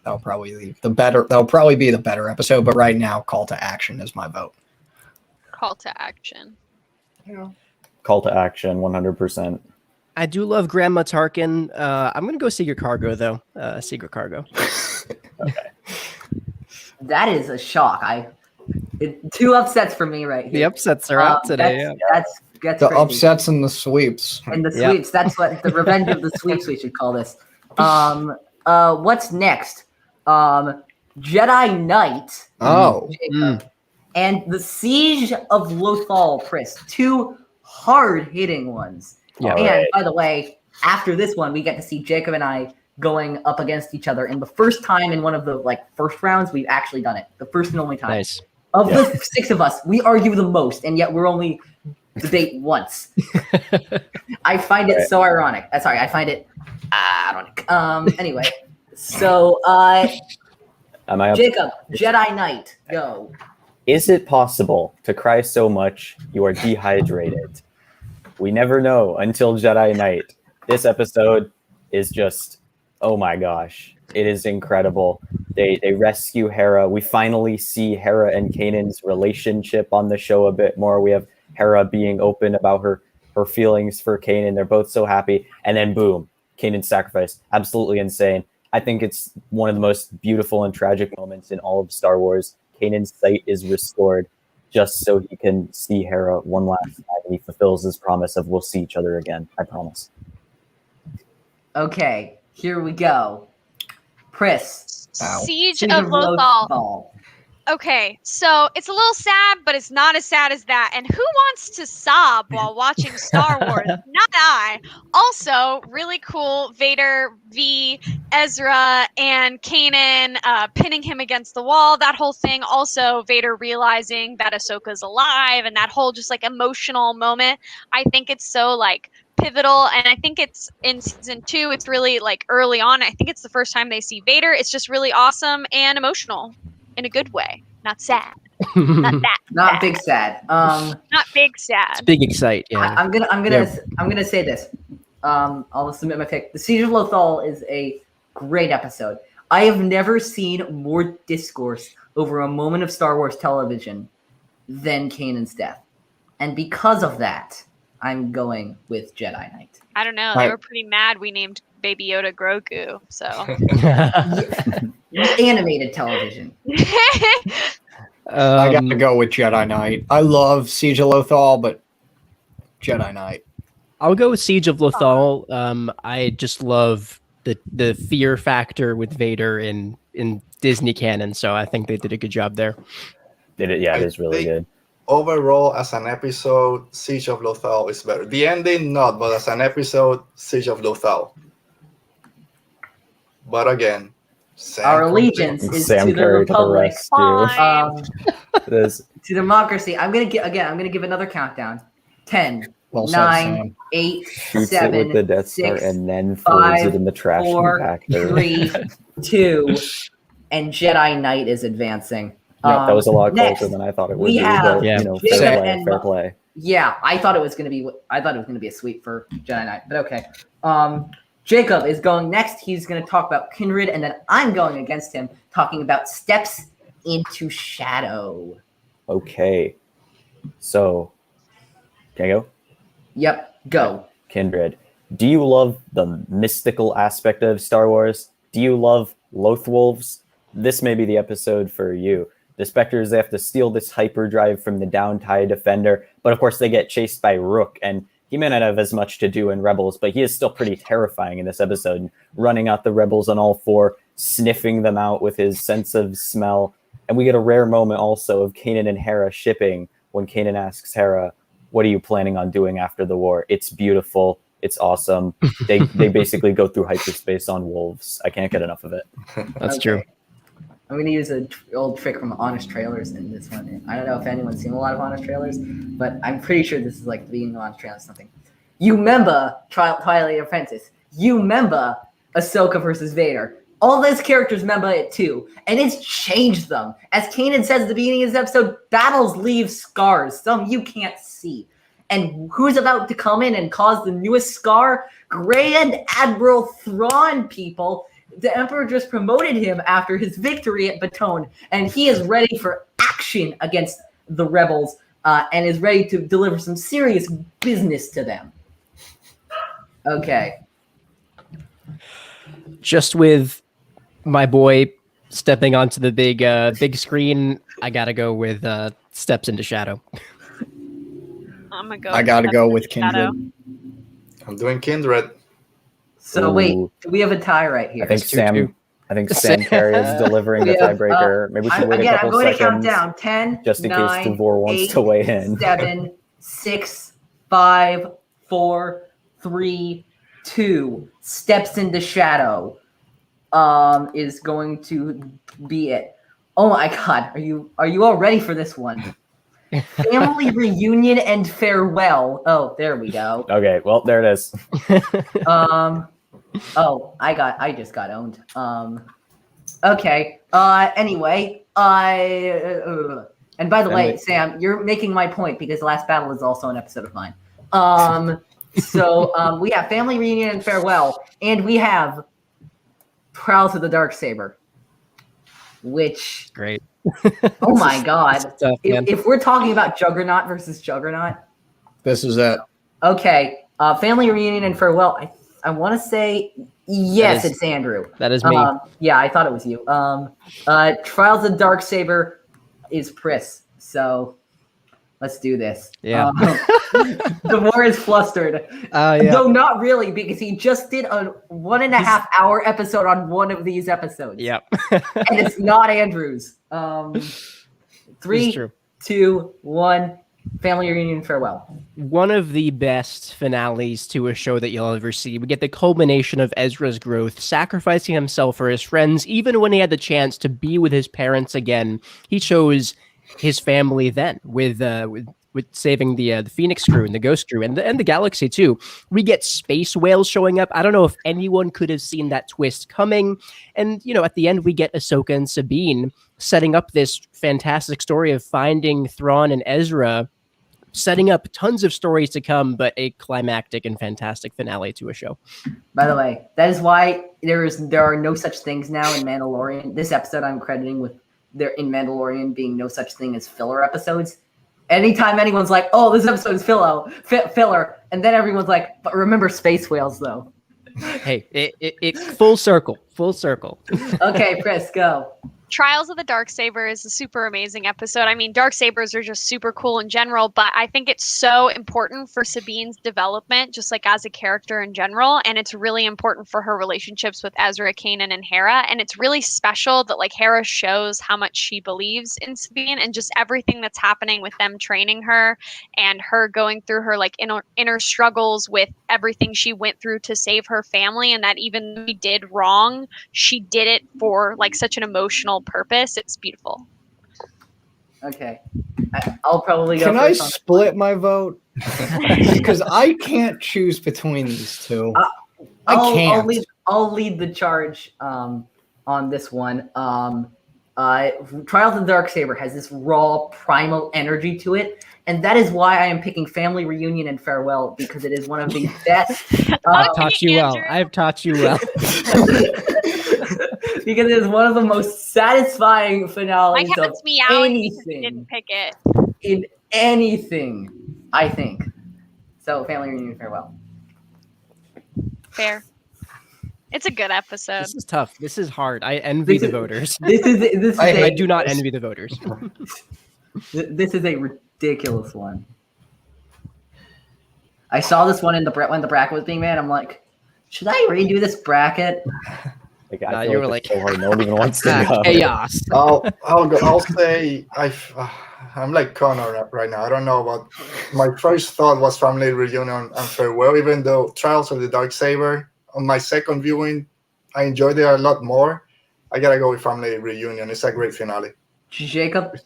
that'll probably be the better episode. But right now, call to action is my vote. Call to action. Call to action, 100%. I do love Grandma Tarkin. I'm gonna go Secret Cargo though. Secret Cargo. That is a shock. Two upsets for me right here. The upsets are out today. That's The crazy. upsets and the sweeps. And the Yeah. sweeps. That's what the revenge of the sweeps we should call this. What's next? Jedi Knight. Oh, Jacob, and the Siege of Lothal, Pris. Two hard-hitting ones. Yeah, And right. by the way, after this one, we get to see Jacob and I going up against each other. And the first time in one of the first rounds, we've actually done it. The first and only time. Nice. Of the six of us, we argue the most, and yet we're only debate once. I find it so ironic. Sorry, I find it ironic. Anyway, so Am I up? Jacob, Jedi Knight, go. Is it possible to cry so much you are dehydrated? We never know until Jedi Knight. This episode is just, oh my gosh. It is incredible. They rescue Hera. We finally see Hera and Kanan's relationship on the show a bit more. We have Hera being open about her feelings for Kanan. They're both so happy. And then boom, Kanan's sacrifice. Absolutely insane. I think it's one of the most beautiful and tragic moments in all of Star Wars. Kanan's sight is restored just so he can see Hera one last time. And he fulfills his promise of we'll see each other again. I promise. Okay, here we go. Pris. Ow. Siege of Lothal. Okay, so it's a little sad, but it's not as sad as that. And who wants to sob while watching Star Wars? Not I. Also, really cool Vader v. Ezra and Kanan pinning him against the wall. That whole thing. Also, Vader realizing that Ahsoka's alive and that whole just emotional moment. I think it's so pivotal, and I think it's in season 2. It's really early on. I think it's the first time they see Vader. It's just really awesome and emotional. In a good way, not sad, not that, Not sad. big sad. Not big sad. It's big excite. Yeah. I'm gonna say this. I'll submit my pick. The Siege of Lothal is a great episode. I have never seen more discourse over a moment of Star Wars television than Kanan's death, and because of that, I'm going with Jedi Knight. I don't know. Right. They were pretty mad we named Baby Yoda Grogu. So Animated television. I got to go with Jedi Knight. I love Siege of Lothal, but Jedi Knight. I'll go with Siege of Lothal. I just love the fear factor with Vader in Disney canon, so I think they did a good job there. Yeah, it is really good. Overall, as an episode, Siege of Lothal is better. The ending, not, but as an episode, Siege of Lothal. But again, Our allegiance is Sam to the Curry to the Republic. rescue. This To democracy. I'm gonna give another countdown. 10, Well said, 9, Sam. 8, shoots 7, it with the Death Star 6, and then throws 5, it in the trash 4, compactor. 3, 2, and Jedi Knight is advancing. Yep, that was a lot next, closer than I thought it would we be. have But, Yeah. fair Jacob play, and fair play. Yeah, I thought it was gonna be a sweep for Jedi Knight, but okay. Jacob is going next. He's gonna talk about Kindred, and then I'm going against him, talking about Steps into Shadow. Okay. So, can I go? Yep, go. Kindred. Do you love the mystical aspect of Star Wars? Do you love Lothwolves? This may be the episode for you. The Spectres, they have to steal this hyperdrive from the down TIE Defender, but of course they get chased by Rook, and he may not have as much to do in Rebels, but he is still pretty terrifying in this episode, running out the Rebels on all four, sniffing them out with his sense of smell. And we get a rare moment also of Kanan and Hera shipping when Kanan asks Hera, what are you planning on doing after the war? It's beautiful. It's awesome. They basically go through hyperspace on wolves. I can't get enough of it. That's true. I'm going to use an old trick from Honest Trailers in this one. I don't know if anyone's seen a lot of Honest Trailers, but I'm pretty sure this is like the beginning of Honest Trailers or something. You remember Twilight Apprentice. You remember Ahsoka versus Vader. All those characters remember it too, and it's changed them. As Kanan says at the beginning of this episode, battles leave scars, some you can't see. And who's about to come in and cause the newest scar? Grand Admiral Thrawn, people. The Emperor just promoted him after his victory at Baton, and he is ready for action against the rebels and is ready to deliver some serious business to them. Okay. Just with my boy stepping onto the big screen, I gotta go with Steps into Shadow. I gotta go with Kindred. I'm doing Kindred. So wait, we have a tie right here. I think Sam carries delivering the tiebreaker. Maybe we should wait a couple I'm going seconds. to count down 10, just in 9, case Devore wants 8, to weigh in. 7, 6, 5, 4, 3, 2. Steps into Shadow is going to be it. Oh my God, are you all ready for this one? Family reunion and farewell. Oh, there we go. Okay, well there it is. Oh, I just got owned. Okay. Anyway, and by the way, Sam, you're making my point because Last Battle is also an episode of mine. So we have Family Reunion and Farewell, and we have Trials of the Darksaber, which great. Oh my God! Tough, if we're talking about Juggernaut versus Juggernaut, this is it. Okay, Family Reunion and Farewell. I want to say yes, it's Andrew. That is me. Yeah, I thought it was you. Trials of Darksaber is Pris. So let's do this. Yeah. Devore is flustered. Yeah. Though not really, because he just did a 1.5 hour episode on one of these episodes. Yep. And it's not Andrew's. 3, 2, 1. Family Reunion Farewell. One of the best finales to a show that you'll ever see. We get the culmination of Ezra's growth, sacrificing himself for his friends. Even when he had the chance to be with his parents again, he chose his family then with saving the Phoenix crew and the Ghost crew and the galaxy too. We get space whales showing up. I don't know if anyone could have seen that twist coming. And at the end we get Ahsoka and Sabine setting up this fantastic story of finding Thrawn and Ezra, setting up tons of stories to come, but a climactic and fantastic finale to a show. By the way, that is why there are no such things now in Mandalorian. This episode I'm crediting with there in Mandalorian being no such thing as filler episodes. Anytime anyone's like, "Oh, this episode is filler," and then everyone's like, "But remember space whales, though." Hey, it full circle. Okay, Pris, go. Trials of the Darksaber is a super amazing episode. I mean, Darksabers are just super cool in general, but I think it's so important for Sabine's development, just like as a character in general. And it's really important for her relationships with Ezra, Kanan, and Hera. And it's really special that like Hera shows how much she believes in Sabine and just everything that's happening with them training her and her going through her like inner struggles with everything she went through to save her family. And that even though she did wrong, she did it for like such an emotional purpose. It's beautiful. Okay, I'll probably go. Can I split my vote? Because I can't choose between these two. I can't. I'll lead the charge on this one. Trials of the Darksaber has this raw, primal energy to it, and that is why I am picking Family Reunion and Farewell, because it is one of the best. I've taught you well. I've taught you well. Because it is one of the most satisfying finales My of cat's meowing because anything. you didn't pick it. In anything, I think. So, Family Reunion and Farewell. Fair. It's a good episode. This is tough. This is hard. I envy the voters. I do not envy the voters. This is a ridiculous one. I saw this one when the bracket was being made. I'm like, should I redo this bracket? Like, I you feel were like it's so hard. No one even wants to go. Chaos. I'll go. I'll say I'm like Conor right now. I don't know, but my first thought was family reunion and farewell. Even though Trials of the Darksaber, on my second viewing, I enjoyed it a lot more. I gotta go with family reunion. It's a great finale. Jacob.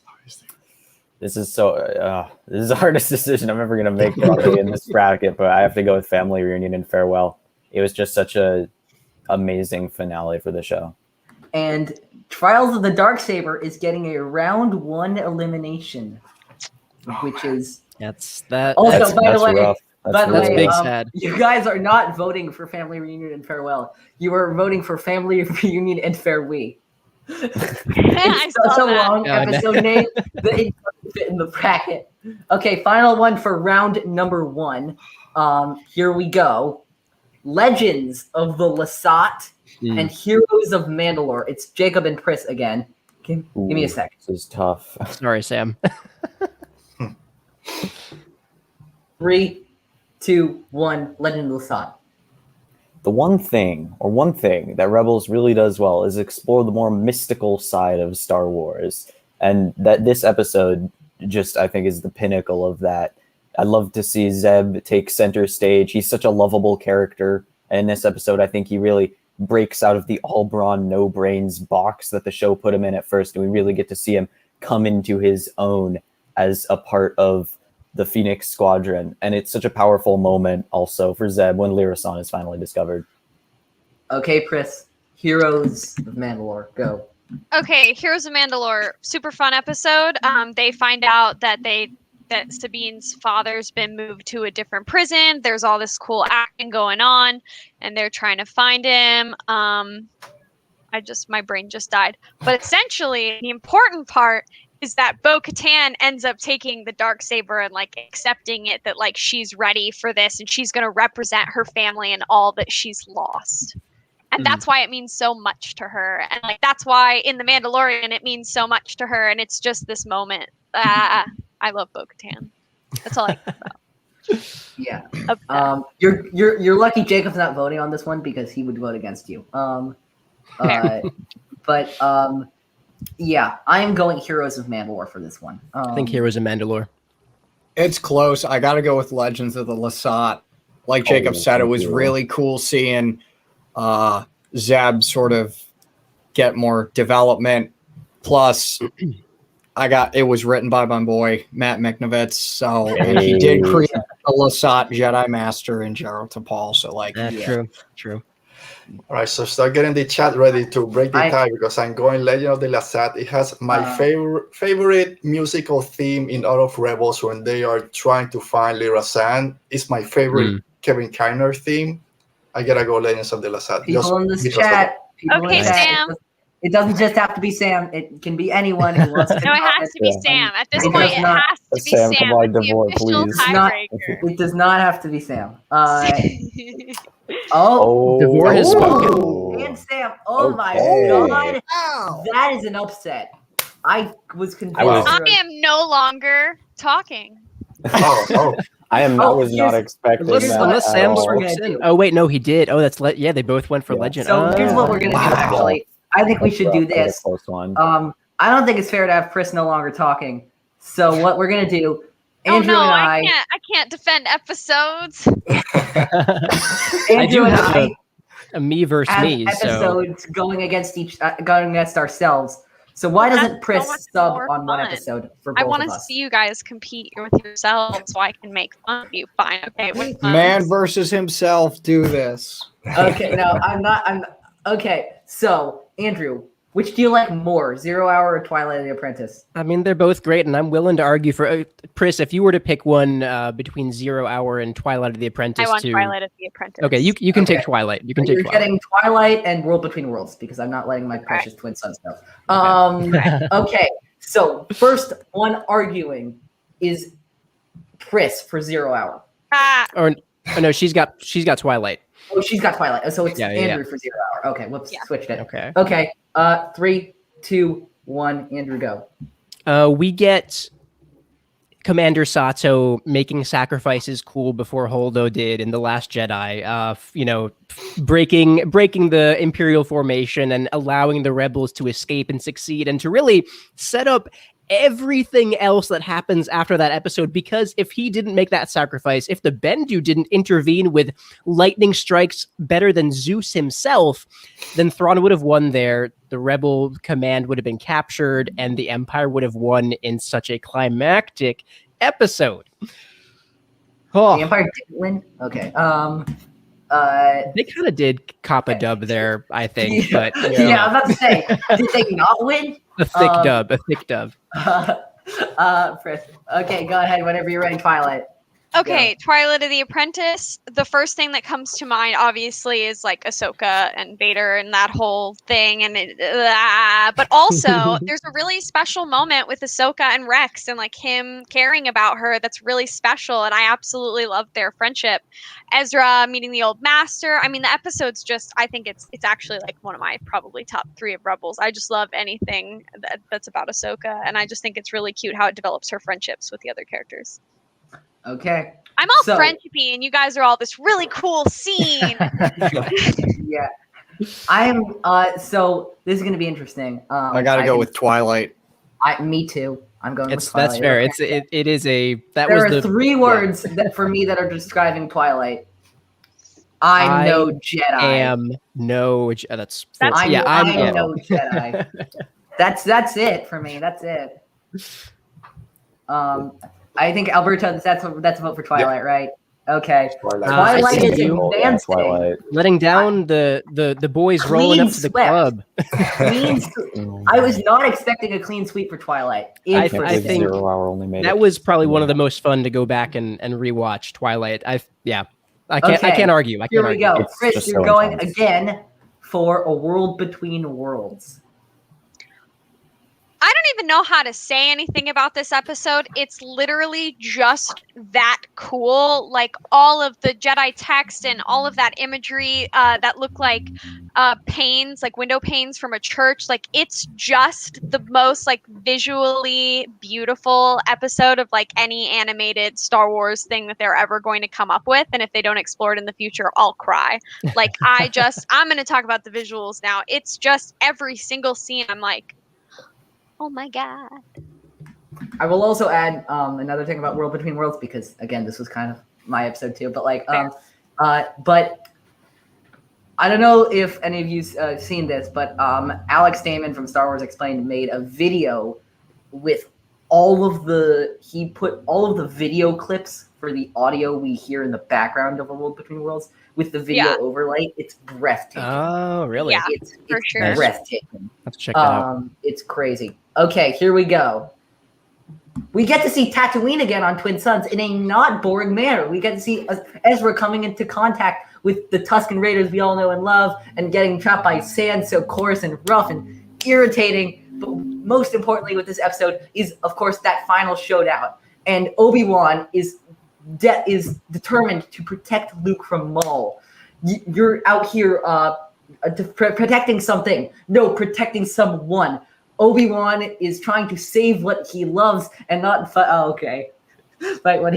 This is the hardest decision I'm ever gonna make probably in this bracket, but I have to go with family reunion and farewell. It was just such a amazing finale for the show. And Trials of the Darksaber is getting a round 1 elimination, which is That's also, by the way, rough. by the That's way, big sad. you guys are not voting for family reunion and farewell. You are voting for family reunion and farewell. I It's saw such a that. long Yeah, I know. episode name that it doesn't fit in the bracket. Okay, final one for round number 1. Here we go. Legends of the Lasat and Heroes of Mandalore. It's Jacob and Pris again. Give me a sec. This is tough. Sorry, Sam. 3, 2, 1. Legend of the Lasat. The one thing that Rebels really does well is explore the more mystical side of Star Wars. And that this episode just, I think, is the pinnacle of that. I love to see Zeb take center stage. He's such a lovable character. And in this episode, I think he really breaks out of the all brawn, no brains box that the show put him in at first. And we really get to see him come into his own as a part of the Phoenix Squadron. And it's such a powerful moment also for Zeb when Lyrasan is finally discovered. Okay, Pris. Heroes of Mandalore. Go. Okay, Heroes of Mandalore, super fun episode. They find out that Sabine's father's been moved to a different prison. There's all this cool acting going on, and they're trying to find him. My brain just died. But essentially, the important part is that Bo-Katan ends up taking the Darksaber and like accepting it, that like she's ready for this and she's gonna represent her family and all that she's lost. And that's why it means so much to her. And like that's why in The Mandalorian it means so much to her. And it's just this moment. I love Bo-Katan. That's all I care about. Yeah. You're lucky Jacob's not voting on this one because he would vote against you. Yeah, I am going Heroes of Mandalore for this one. I think Heroes of Mandalore. It's close. I got to go with Legends of the Lasat. Like Jacob said, it was really cool seeing Zeb sort of get more development. Plus, it was written by my boy Matt McNevitz, and he did create a Lasat Jedi Master in Gerald T'Pol. So, True. All right, so start getting the chat ready to break the tie because I'm going Legend of the Lasat. It has my favorite musical theme in all of Rebels when they are trying to find Lyra Sand. It's my favorite Kevin Kiner theme. I gotta go Legends of the Lasat. People in this chat. Okay, Sam. It doesn't just have to be Sam. It can be anyone who wants to. No, it has to be Sam. At this point, it has to be Sam, Sam. come on, It's the DeVoy, official please. tiebreaker. It does not have to be Sam. DeVoy has spoken. And Sam. Oh my God. That is an upset. I was convinced. I am no longer talking. I was not expecting that. Unless Sam all. swoops in. Oh wait, no, he did. Oh, that's yeah. They both went for Legend. So here's what we're gonna do. Actually, I think we should do this. Close one. I don't think it's fair to have Pris no longer talking. So what we're gonna do, Andrew oh no, and I can't defend episodes. Andrew and I a me versus have me. So episodes going against ourselves. So why doesn't Pris so much sub more on one fun. episode for both I want of to us? see you guys compete with yourselves so I can make fun of you. Fine, okay. man versus himself. Do this. Okay, no, I'm okay. So Andrew, which do you like more, 0 Hour or Twilight of the Apprentice? I mean, they're both great, and I'm willing to argue for Pris. If you were to pick one between 0 Hour and Twilight of the Apprentice, I want Twilight of the Apprentice. Okay, you can take Twilight. You can take You're Twilight. getting Twilight and World Between Worlds because I'm not letting my precious twin sons know. Okay, so first one arguing is Pris for 0 Hour. Or no, she's got Twilight. Oh, she's got Twilight. So it's Yeah. Andrew for 0 Hour. Okay, whoops, switched it. Okay. Okay, 3, 2, 1, Andrew, go. We get Commander Sato making sacrifices cool before Holdo did in The Last Jedi. Breaking the Imperial formation and allowing the rebels to escape and succeed, and to really set up everything else that happens after that episode, because if he didn't make that sacrifice, if the Bendu didn't intervene with lightning strikes better than Zeus himself, then Thrawn would have won there, the Rebel command would have been captured, and the Empire would have won in such a climactic episode. Oh, The Empire didn't win? Okay. they kind of did cop a dub there, I think, but Yeah, I was about to say, did they not win? a thick dub. Pris. Okay, go ahead. Whenever you're ready, Twilight. Okay, Twilight of the Apprentice. The first thing that comes to mind, obviously, is like Ahsoka and Vader and that whole thing. But also, there's a really special moment with Ahsoka and Rex and like him caring about her that's really special. And I absolutely loved their friendship. Ezra meeting the old master. I mean, the episode's just, I think it's actually like one of my probably top 3 of Rebels. I just love anything that's about Ahsoka. And I just think it's really cute how it develops her friendships with the other characters. Okay. I'm all So- friendshipy, and you guys are all this really cool scene. Yeah. I am. So this is going to be interesting. I got to go with Twilight. Me too. I'm going with That's Twilight. fair. Okay. It is a that There was are the 3 words that for me that are describing Twilight. I'm no Jedi. am no that's That's- yeah I'm I'm no Jedi. That's it for me. That's it. I think Alberto. That's a vote for Twilight, right? Okay. Twilight. Twilight is advancing. Twilight. letting down the boys rolling up to the Clean club. Clean. I was not expecting a clean sweep for Twilight. I Can't I believe think 0 Hour only made That it. was probably one of the most fun to go back and rewatch Twilight. I can't argue. I Here can't we argue. go. It's Chris, just you're so going intense. again for A World Between Worlds. I don't even know how to say anything about this episode. It's literally just that cool. Like all of the Jedi text and all of that imagery that look like panes, like window panes from a church. Like it's just the most like visually beautiful episode of like any animated Star Wars thing that they're ever going to come up with. And if they don't explore it in the future, I'll cry. Like I'm going to talk about the visuals now. It's just every single scene. I'm like, oh my God. I will also add another thing about World Between Worlds because again, this was kind of my episode too. But like, but I don't know if any of you've seen this, but Alex Damon from Star Wars Explained made a video with he put all of the video clips for the audio we hear in the background of A World Between Worlds with the video overlay. It's breathtaking. Oh, really? Yeah. It's for sure. breathtaking. Have to check that out. It's crazy. Okay, here we go. We get to see Tatooine again on Twin Suns in a not boring manner. We get to see Ezra coming into contact with the Tusken Raiders we all know and love and getting trapped by sand so coarse and rough and irritating. But most importantly with this episode is, of course, that final showdown. And Obi-Wan is determined to protect Luke from Maul. You're out here protecting something. No, protecting someone. Obi-Wan is trying to save what he loves and not okay. Like when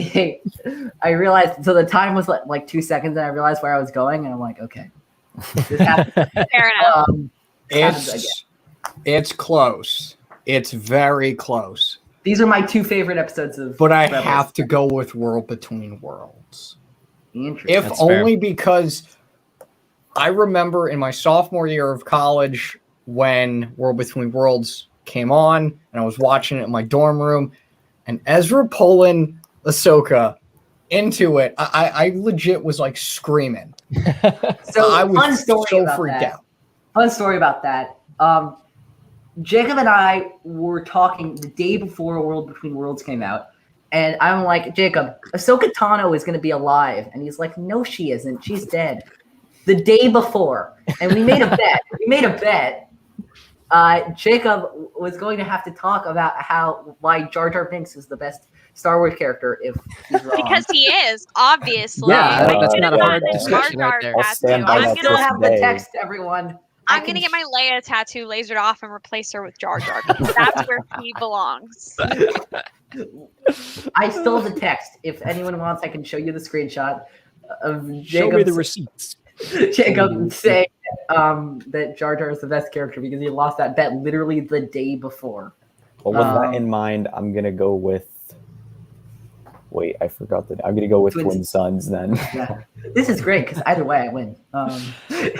I realized, so the time was like 2 seconds and I realized where I was going and I'm like, okay. This happened. Fair enough. It's close. It's very close. These are my 2 favorite episodes of But I Rebels. have to go with World Between Worlds. Interesting. If That's fair. only because I remember in my sophomore year of college when World Between Worlds came on and I was watching it in my dorm room and Ezra pulling Ahsoka into it, I legit was like screaming. So I was fun story so about freaked that. out. Fun story about that. Jacob and I were talking the day before World Between Worlds came out, and I'm like, Jacob, Ahsoka Tano is going to be alive, and he's like, no, she isn't. She's dead. The day before, and we made a bet. Jacob was going to have to talk about why Jar Jar Binks is the best Star Wars character if he's wrong. Because he is, obviously. Yeah, I that's could've not a hard gotten discussion Jar right Jar there. I'll tattoo. stand by I that still this have the day. text, everyone. I'm going to get my Leia tattoo lasered off and replace her with Jar Jar because that's where he belongs. I still have the text. If anyone wants, I can show you the screenshot of Show me the Jacob's receipts. Jacob saying that Jar Jar is the best character because he lost that bet literally the day before. Well, with that in mind, I'm gonna go with. Wait, I forgot that. I'm gonna go with Twin Sons then. Yeah. This is great because either way I win. It's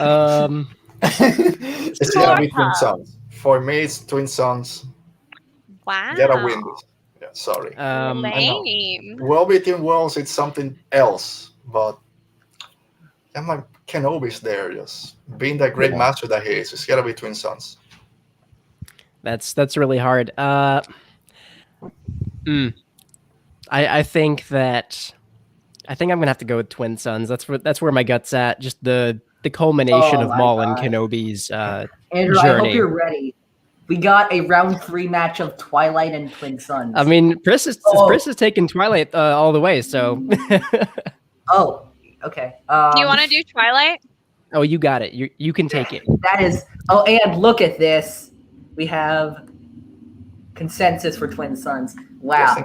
gonna be Twin Sons. For me, it's Twin Sons. Wow. Gotta win this. Yeah, sorry. I know. Lame. Well, between worlds, it's something else. But yeah, my Kenobi's there, just being that great master that he is. It's gotta be Twin Sons. That's really hard. I think I'm gonna have to go with Twin Sons. That's where my gut's at. Just the culmination of Maul and Kenobi's Andrew, journey. I hope you're ready. We got a round 3 match of Twilight and Twin Sons. I mean, Pris is taking Twilight all the way. So. Oh, okay. Do you want to do Twilight? Oh, you got it. You can take it. That is. Oh, and look at this. We have consensus for Twin Sons. Wow.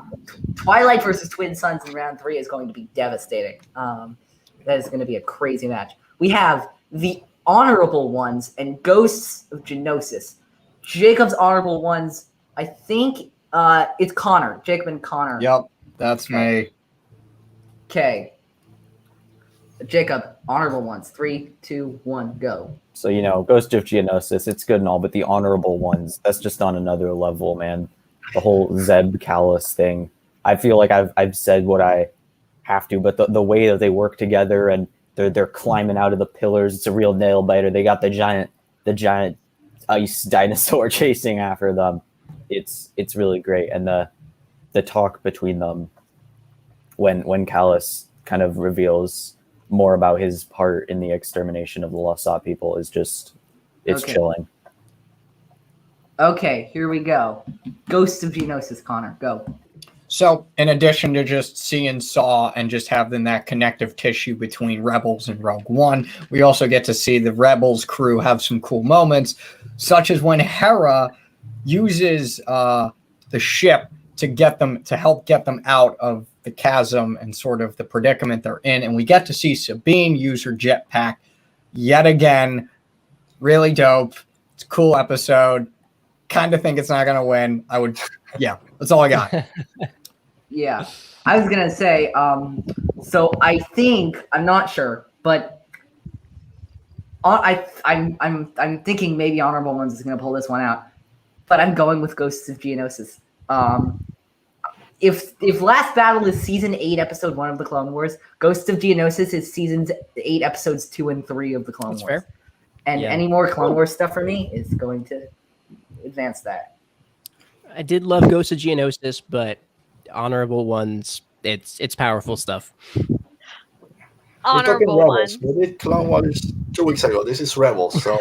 Twilight versus Twin Sons in round 3 is going to be devastating. That is going to be a crazy match. We have the honorable ones and Ghosts of Genosis. Jacob's honorable ones, I think it's Conor. Jacob and Conor. Yep, that's me. Okay. Jacob, honorable ones. 3, 2, 1, go. So, Ghost of Geonosis, it's good and all, but the honorable ones, that's just on another level, man. The whole Zeb Callus thing. I feel like I've said what I have to, but the way that they work together and they're climbing out of the pillars, it's a real nail biter. They got the giant ice dinosaur chasing after them. It's really great. And the talk between them when Callus kind of reveals more about his part in the extermination of the Lasat people is just chilling. Okay, here we go. Ghosts of Genosis, Conor, go. So, in addition to just seeing Saw and just having that connective tissue between Rebels and Rogue One, we also get to see the Rebels crew have some cool moments, such as when Hera uses the ship to help get them out of the chasm and sort of the predicament they're in, and we get to see Sabine use her jetpack yet again. Really dope. It's a cool episode. Kind of think it's not going to win. That's all I got. Yeah, I was gonna say. So I think I'm not sure, but I'm thinking maybe Honorable Ones is gonna pull this one out, but I'm going with Ghosts of Geonosis. If Last Battle is season 8, episode 1 of the Clone Wars, Ghosts of Geonosis is seasons 8, episodes 2 and 3 of the Clone Wars. Fair. And any more Clone Wars stuff for me is going to advance that. I did love Ghost of Geonosis, but honorable ones, it's powerful stuff. Honorable Rebels. ones. We did Clone Wars 2 weeks ago. This is Rebels, so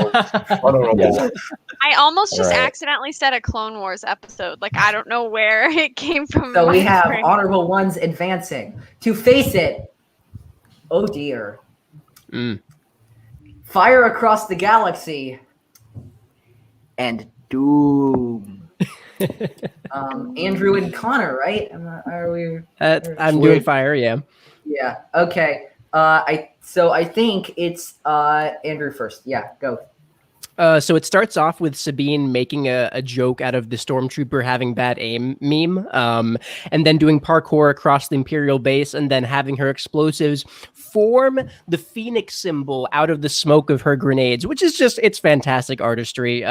honorable ones. I almost just Right. accidentally said a Clone Wars episode. Like, I don't know where it came from. So we my have brain. Honorable Ones advancing. To face it, oh dear. Fire Across the Galaxy and Doom. Andrew and Conor, right? I'm doing fire, yeah. Yeah. Okay. I think it's Andrew first. Yeah, go. So it starts off with Sabine making a joke out of the stormtrooper having bad aim meme, and then doing parkour across the Imperial base, and then having her explosives form the Phoenix symbol out of the smoke of her grenades, which is it's fantastic artistry.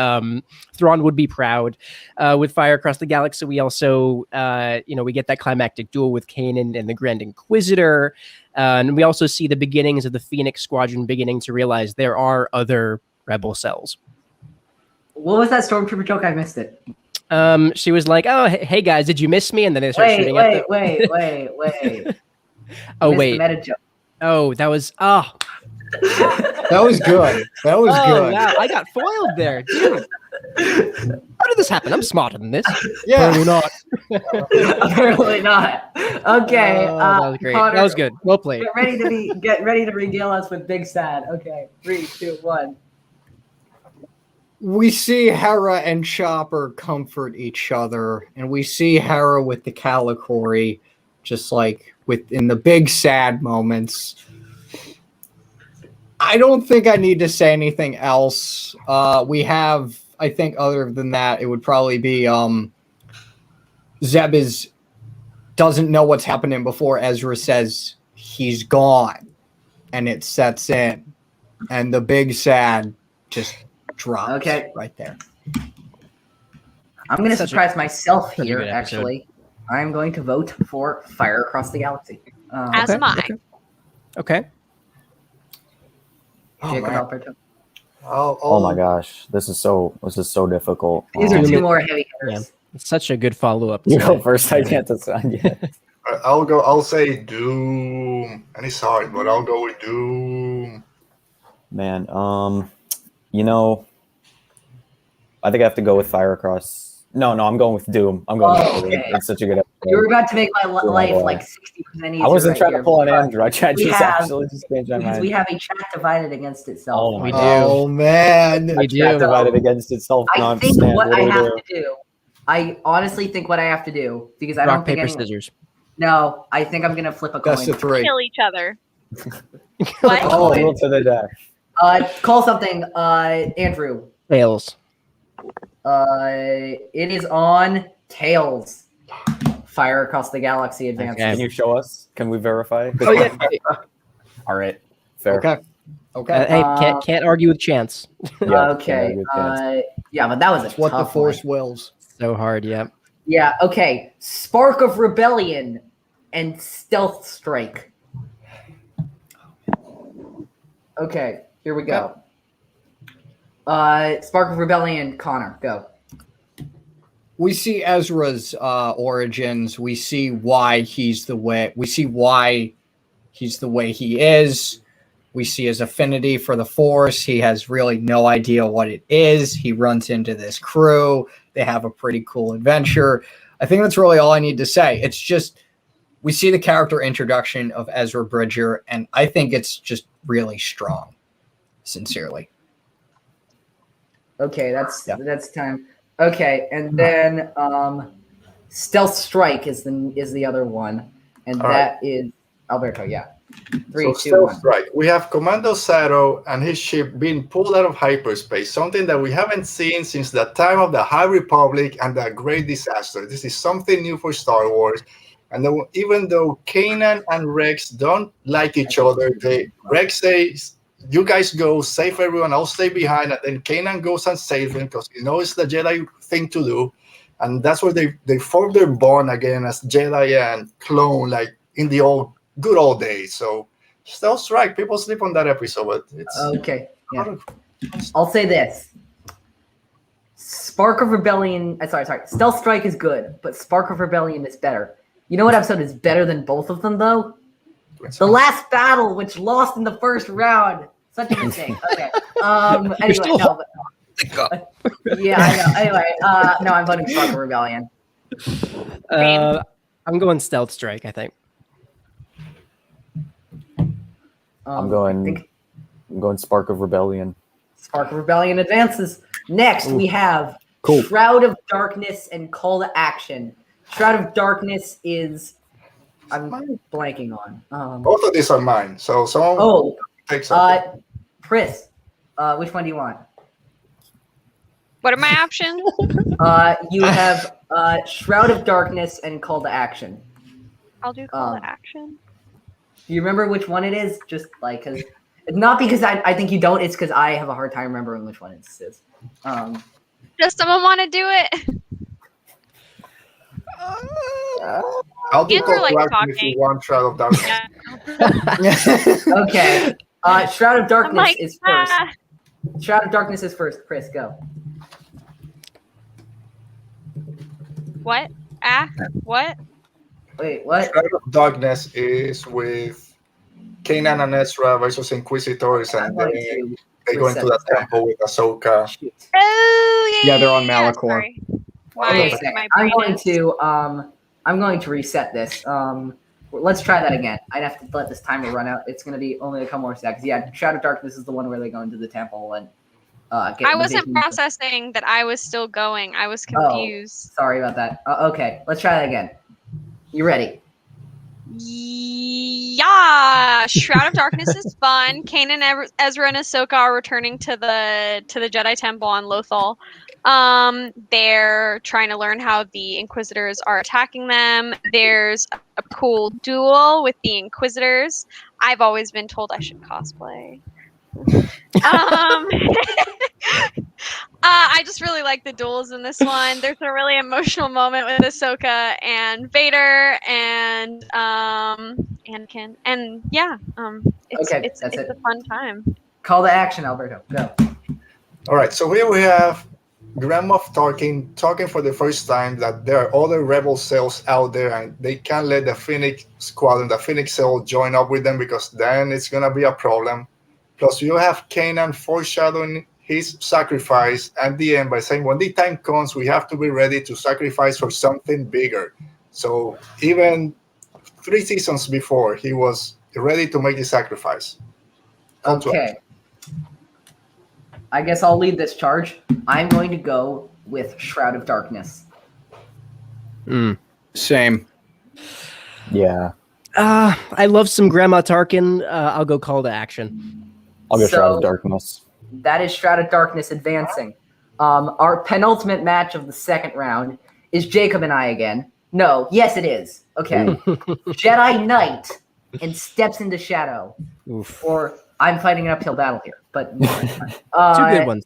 Thrawn would be proud. With Fire Across the Galaxy, we also, we get that climactic duel with Kanan and the Grand Inquisitor, and we also see the beginnings of the Phoenix Squadron beginning to realize there are other rebel cells. What was that stormtrooper joke? I missed it. She was like, "Oh, hey guys, did you miss me?" And then they start shooting at them. Wait. Oh Missed wait. the meta joke. Oh, that was That was good. That was good. Wow, I got foiled there, dude. How did this happen? I'm smarter than this. Yeah. Apparently not. Apparently not. Okay. That was great. Conor, That was good. Well played. Get ready to regale us with Big Sad. Okay. 3, 2, 1. We see Hera and Chopper comfort each other, and we see Hera with the Calicori, just like in the big sad moments. I don't think I need to say anything else. We have, I think, other than that, it would probably be Zeb doesn't know what's happening before Ezra says he's gone, and it sets in, and the big sad just drops right there. I'm going to surprise myself pretty here, good episode. actually. I'm going to vote for Fire Across the Galaxy. As am I. Okay. Jacob, man. Alberto. Oh my gosh, this is so difficult. These are Um, two more heavy hitters. Yeah. It's such a good follow-up. You go first. I can't decide yet. I'll say Doom. And it's hard, but I'll go with Doom. Man, you know, I think I have to go with Fire Across. No, I'm going with Doom. I'm going with Doom. Okay. It's such a good episode. You were about to make my life boy. like 60% easier. I wasn't right trying here, to pull an because Andrew. I tried we to have- actually just change my Because mind. we have a chat divided against itself. Oh my We god. do. Oh man. We Chat do. divided against itself. No, I I'm think stand. what I do have do? to do, I honestly think what I have to do, because I don't Rock, think paper, anyone, scissors. No, I think I'm gonna flip a coin. Best of three. Kill each other. What? Oh, rule to the death. Call something, Andrew. Tails. It is on Tails. Fire Across the Galaxy advances. Okay. Can you show us? Can we verify? Oh yeah. All right. Fair. Okay. Hey, can't argue with chance. Yeah, Okay. good chance. Yeah, but that was a It's what the tough Force one. wills. So hard. Yeah. Yeah. Okay. Spark of Rebellion and Stealth Strike. Okay. Here we go. Spark of Rebellion. Connor, go. We see Ezra's origins. We see why he's the way. We see why he's the way he is. We see his affinity for the Force. He has really no idea what it is. He runs into this crew. They have a pretty cool adventure. I think that's really all I need to say. It's just we see the character introduction of Ezra Bridger, and I think it's just really strong. Sincerely. Okay, that's time. Okay, and then Stealth Strike is the other one, and All that is Alberto. Yeah, 3, So 2, Stealth 1. Strike. We have Commando Zero and his ship being pulled out of hyperspace, something that we haven't seen since the time of the High Republic and the Great Disaster. This is something new for Star Wars. And even though Kanan and Rex don't like each other, Rex says, "You guys go, save everyone, I'll stay behind." And then Kanan goes and saves him because he knows it's the Jedi thing to do. And that's where they form their bond again as Jedi and clone, like in the good old days. So Stealth Strike, people sleep on that episode, but it's Okay, yeah. I'll say this: Spark of Rebellion. Sorry. Stealth Strike is good, but Spark of Rebellion is better. You know what episode is better than both of them, though? The last battle, which lost in the first round. Such a mistake. Okay. Anyway, still- no. Yeah, I know. Anyway, no, I'm voting Spark of Rebellion. I'm going Stealth Strike. I think. I'm I going think Spark of Rebellion. Spark of Rebellion advances. Next, we have Cool. Shroud of Darkness and Call to Action. Shroud of Darkness is I'm blanking on. both of these are mine. So someone takes something. Pris, which one do you want? What are my options? You have Shroud of Darkness and Call to Action. I'll do call to action. Do you remember which one it is? Just like, cause it's not because I think you don't. It's because I have a hard time remembering which one it is. Does someone want to do it? I'll do Andrew Call likes to Action if talking. you want Shroud of Darkness. Yeah. Okay. Shroud of I'm Darkness like, is first. ah. Shroud of Darkness is first. Chris, go. What? What? Wait, what? Shroud of Darkness is with Kanan and Ezra versus Inquisitors, I'm and going then to they go into the reset that. temple with Ahsoka. Shoot. Oh yeah. Yeah, they're on yeah, Malachor. sorry. Okay, My- so my I'm brain going is- to I'm going to reset this. Let's try that again. I'd have to let this timer run out. It's going to be only a couple more seconds. Yeah, Shroud of Darkness is the one where they go into the temple and get. I the wasn't vision. processing that I was still going. I was Oh. confused. Sorry about that. Okay, let's try that again. You ready? Yeah, Shroud of Darkness is fun. Kanan, Ezra, and Ahsoka are returning to the Jedi Temple on Lothal. They're trying to learn how the Inquisitors are attacking them. There's a cool duel with the Inquisitors. I've always been told I should cosplay. I just really like the duels in this one. There's a really emotional moment with Ahsoka and Vader and Anakin, and yeah, it's a fun time. Call to action, Alberto. Go. All right, so here we have Grand Moff talking for the first time that there are other rebel cells out there and they can't let the Phoenix Squadron, the Phoenix cell, join up with them because then it's going to be a problem. Plus, you have Kanan foreshadowing his sacrifice at the end by saying, when the time comes, we have to be ready to sacrifice for something bigger. So even 3 seasons before, he was ready to make the sacrifice. Okay. I guess I'll lead this charge. I'm going to go with Shroud of Darkness. Same. Yeah. I love some Grandma Tarkin. I'll go Call to Action. I'll go Shroud of Darkness. That is Shroud of Darkness advancing. Our penultimate match of the second round is Jacob and I again. No, yes it is. Okay. Jedi Knight and steps into Shadow. Oof. Or I'm fighting an uphill battle here, but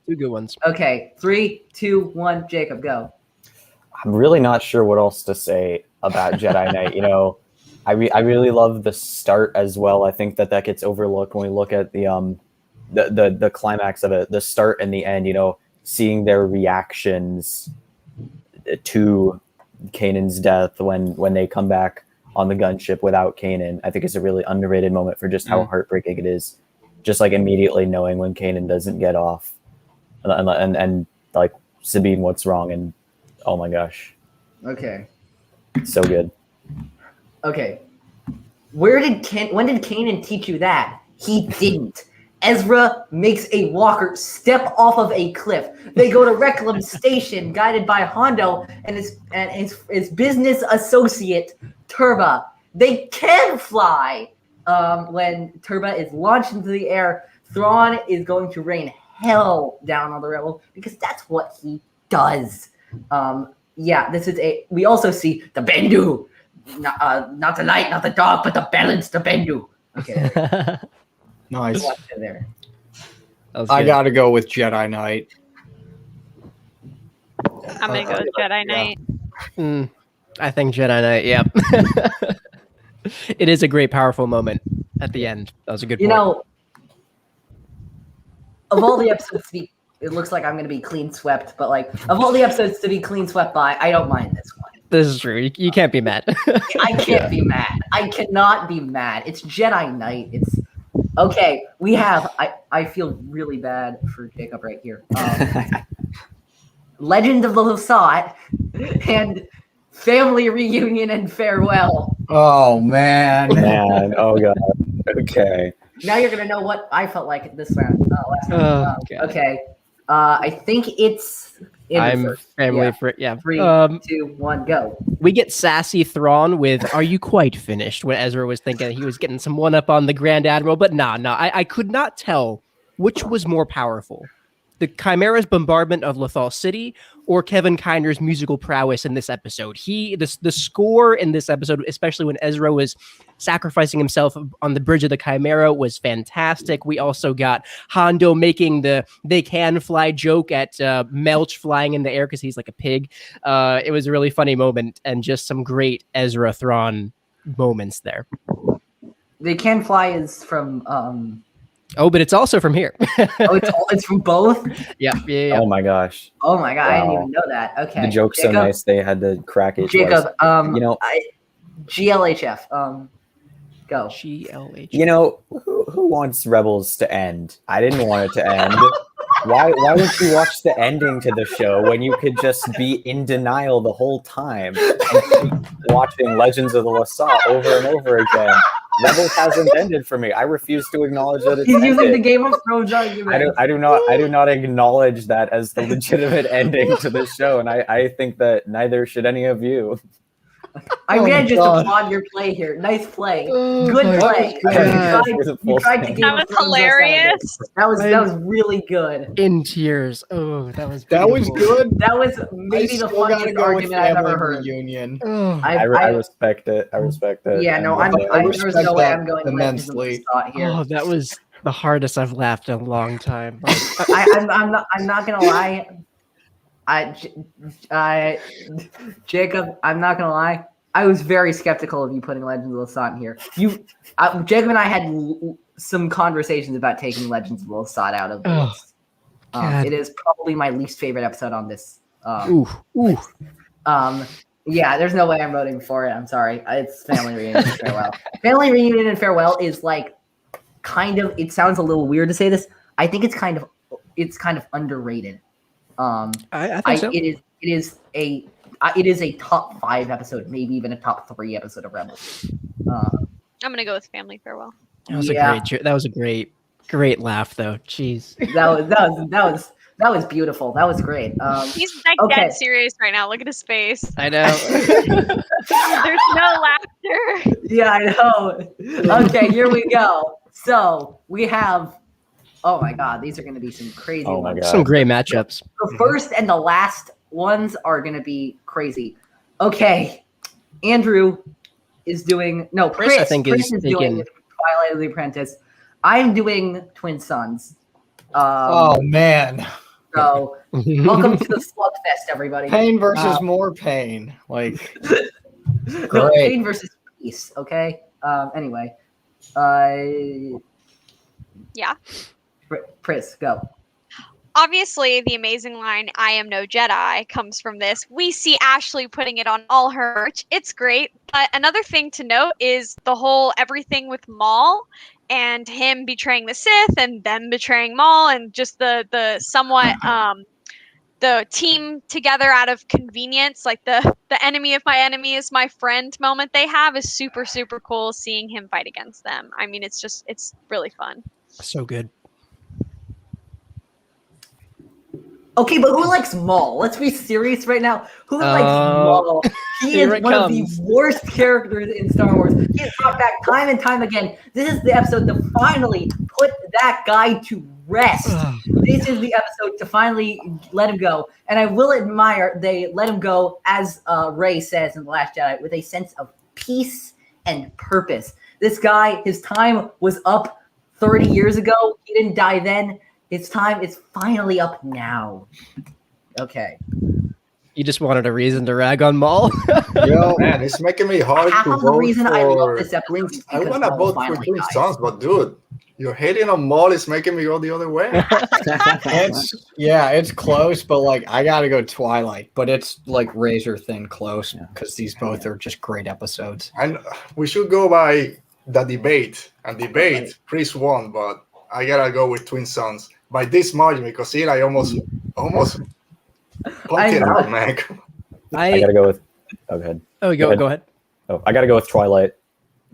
Two good ones. Okay, 3, 2, 1, Jacob, go. I'm really not sure what else to say about Jedi Knight. You know, I really love the start as well. I think that gets overlooked when we look at the climax of it, the start and the end. You know, seeing their reactions to Kanan's death when they come back on the gunship without Kanan, I think is a really underrated moment for just how heartbreaking it is. Just like immediately knowing when Kanan doesn't get off, and like Sabine, what's wrong? And oh my gosh, Okay. so good. Okay. When did Kanan teach you that? He didn't. Ezra makes a walker step off of a cliff. They go to Reclam Station, guided by Hondo and his business associate Turba. They can fly. When Turba is launched into the air, Thrawn is going to rain hell down on the rebels because that's what he does. We also see the Bendu, not the light, not the dark, but the balance, the Bendu. Okay, Nice. there. I got to go with Jedi Knight. I'm gonna go with Jedi Knight. I think Jedi Knight. Yep. It is a great, powerful moment at the end. That was a good point. You know, of all the episodes to be, it looks like I'm going to be clean swept, but like, of all the episodes to be clean swept by, I don't mind this one. This is true. You can't be mad. I can't be mad. I cannot be mad. It's Jedi Knight. It's okay. We have. I feel really bad for Jacob right here. Legend of the Lasat and Family Reunion and Farewell. Oh man. Oh god. Okay. Now you're gonna know what I felt like this round. Last round. Okay. I think it's. Family for 3, 2, 1, go. We get sassy Thrawn with "Are you quite finished?" when Ezra was thinking he was getting some one up on the Grand Admiral, but nah. I could not tell which was more powerful. The Chimera's bombardment of Lothal City or Kevin Kiner's musical prowess in this episode. The score in this episode, especially when Ezra was sacrificing himself on the bridge of the Chimera, was fantastic. We also got Hondo making the "they can fly" joke at Melch flying in the air because he's like a pig. It was a really funny moment and just some great Ezra Thrawn moments there. They can fly is from Oh, but it's also from here. it's from both? Yeah. Oh my gosh. Oh my god, Wow. I didn't even know that. Okay. The joke's Jacob, so nice they had to crack it. Jacob, you know, GLHF. Go. GLH. You know, who wants Rebels to end? I didn't want it to end. Why would you watch the ending to the show when you could just be in denial the whole time and keep watching Legends of the Lasat over and over again? Rebels hasn't ended for me. I refuse to acknowledge that it's He's using ended. the Game of Thrones argument. I do not acknowledge that as the legitimate ending to the show, and I think that neither should any of you. I'm Oh, gonna just God. applaud your play here. Nice play. Oh, Good my play. God. You tried to Game That of was Thrones us out of it. hilarious. That was really good. In tears. Oh, that was That was beautiful. good. That was I maybe the still gotta funniest go with argument I've family ever heard. reunion. Oh, I respect it. I respect it. Yeah, no, And, I there's respect no way that I'm going immensely. Thought here. oh, that was the hardest I've laughed in a long time. I'm not gonna lie. Jacob, I'm not gonna lie. I was very skeptical of you putting Legends of Lasat here. Jacob and I had some conversations about taking Legends of Lasat out of the Oh, list. God. It is probably my least favorite episode on this. Ooh. Yeah, there's no way I'm voting for it. I'm sorry. It's Family Reunion and Farewell. Family Reunion and Farewell is like kind of. It sounds a little weird to say this. I think it's kind of underrated. I think so. It is a top 5 episode, maybe even a top 3 episode of Rebels. I'm gonna go with Family Farewell. That was a great laugh though. Jeez. That was beautiful. That was great. He's like Okay. dead serious right now. Look at his face. I know. There's no laughter. Yeah, I know. Okay, here we go. So we have. Oh my God, these are going to be some crazy Oh my ones. God. Some great matchups. The first and the last ones are going to be crazy. Okay, Andrew is doing Pris, I think, Pris is doing taking- Twilight of the Apprentice. I'm doing Twin Sons. Oh man, So welcome to the slugfest, everybody. pain versus more pain. Like, No, great. pain versus peace. Okay. Anyway, Yeah. Pris, go. Obviously, the amazing line, I am no Jedi, comes from this. We see Ashley putting it on all her merch. It's great. But another thing to note is the whole everything with Maul and him betraying the Sith and them betraying Maul and just the somewhat the team together out of convenience, like the enemy of my enemy is my friend moment they have is super, super cool seeing him fight against them. I mean, it's really fun. So good. Okay, but who likes Maul? Let's be serious right now. Who likes Maul? He here is it one of comes. the worst characters in Star Wars. He is brought back time and time again. This is the episode to finally put that guy to rest. This is the episode to finally let him go. And I will admire they let him go, as Rey says in The Last Jedi, with a sense of peace and purpose. This guy, his time was up 30 years ago. He didn't die then. His time is finally up now. Okay. You just wanted a reason to rag on Maul. Yo, man, it's making me hard Half to of the vote reason I love for this episode is I because want to Maul vote for finally Twin dies. Sons, but dude, you're hating on Maul is making me go the other way. It's close, but like I gotta go Twilight, but it's like razor thin close because these both are just great episodes. And we should go by the debate. And debate, Pris won, but I gotta go with Twin Sons by this margin because Eli almost I know. out, man. I gotta go with. Oh, go ahead. Go ahead. Oh, I gotta go with Twilight.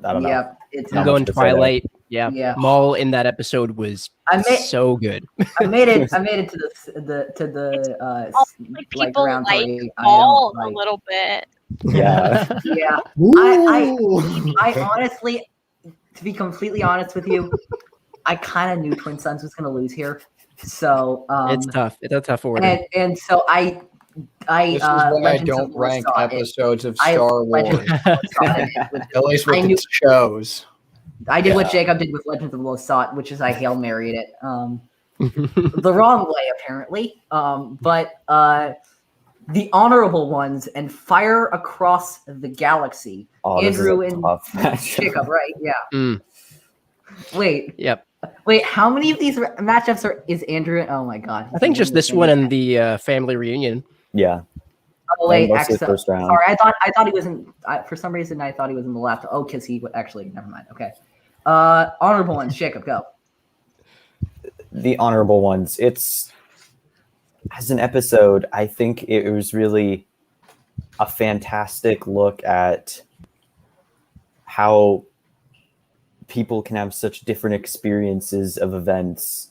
I don't know. Yeah, it's I'm Not going much to say there. Twilight. Yeah. Yeah. Maul in that episode was so good. I made it to the Like people round like 3. Maul I a don't, little bit. Yeah. yeah. I honestly, to be completely honest with you, I kind of knew Twin Sons was going to lose here. So It's tough. It's a tough order. and so I This is why I Legends of don't rank Lasat it. episodes of I Star Legends Wars, of Lasat it with- at least I with knew- its shows. I did what Jacob did with Legends of Lasat, which is I Hail Married it. The wrong way, apparently. But the honorable ones and Fire Across the Galaxy. Oh, this is a Andrew and tough matchup. Jacob, right? Yeah. Mm. Wait, Yep. how many of these matchups is Andrew? Oh my God. I think just this one and the family reunion. Yeah. Oh wait, mostly actually, first round. sorry. I thought he was in. For some reason, I thought he was in the left. Oh, because he actually. Never mind. Okay. Honorable ones. Jacob, go. The honorable ones. It's as an episode, I think it was really a fantastic look at how people can have such different experiences of events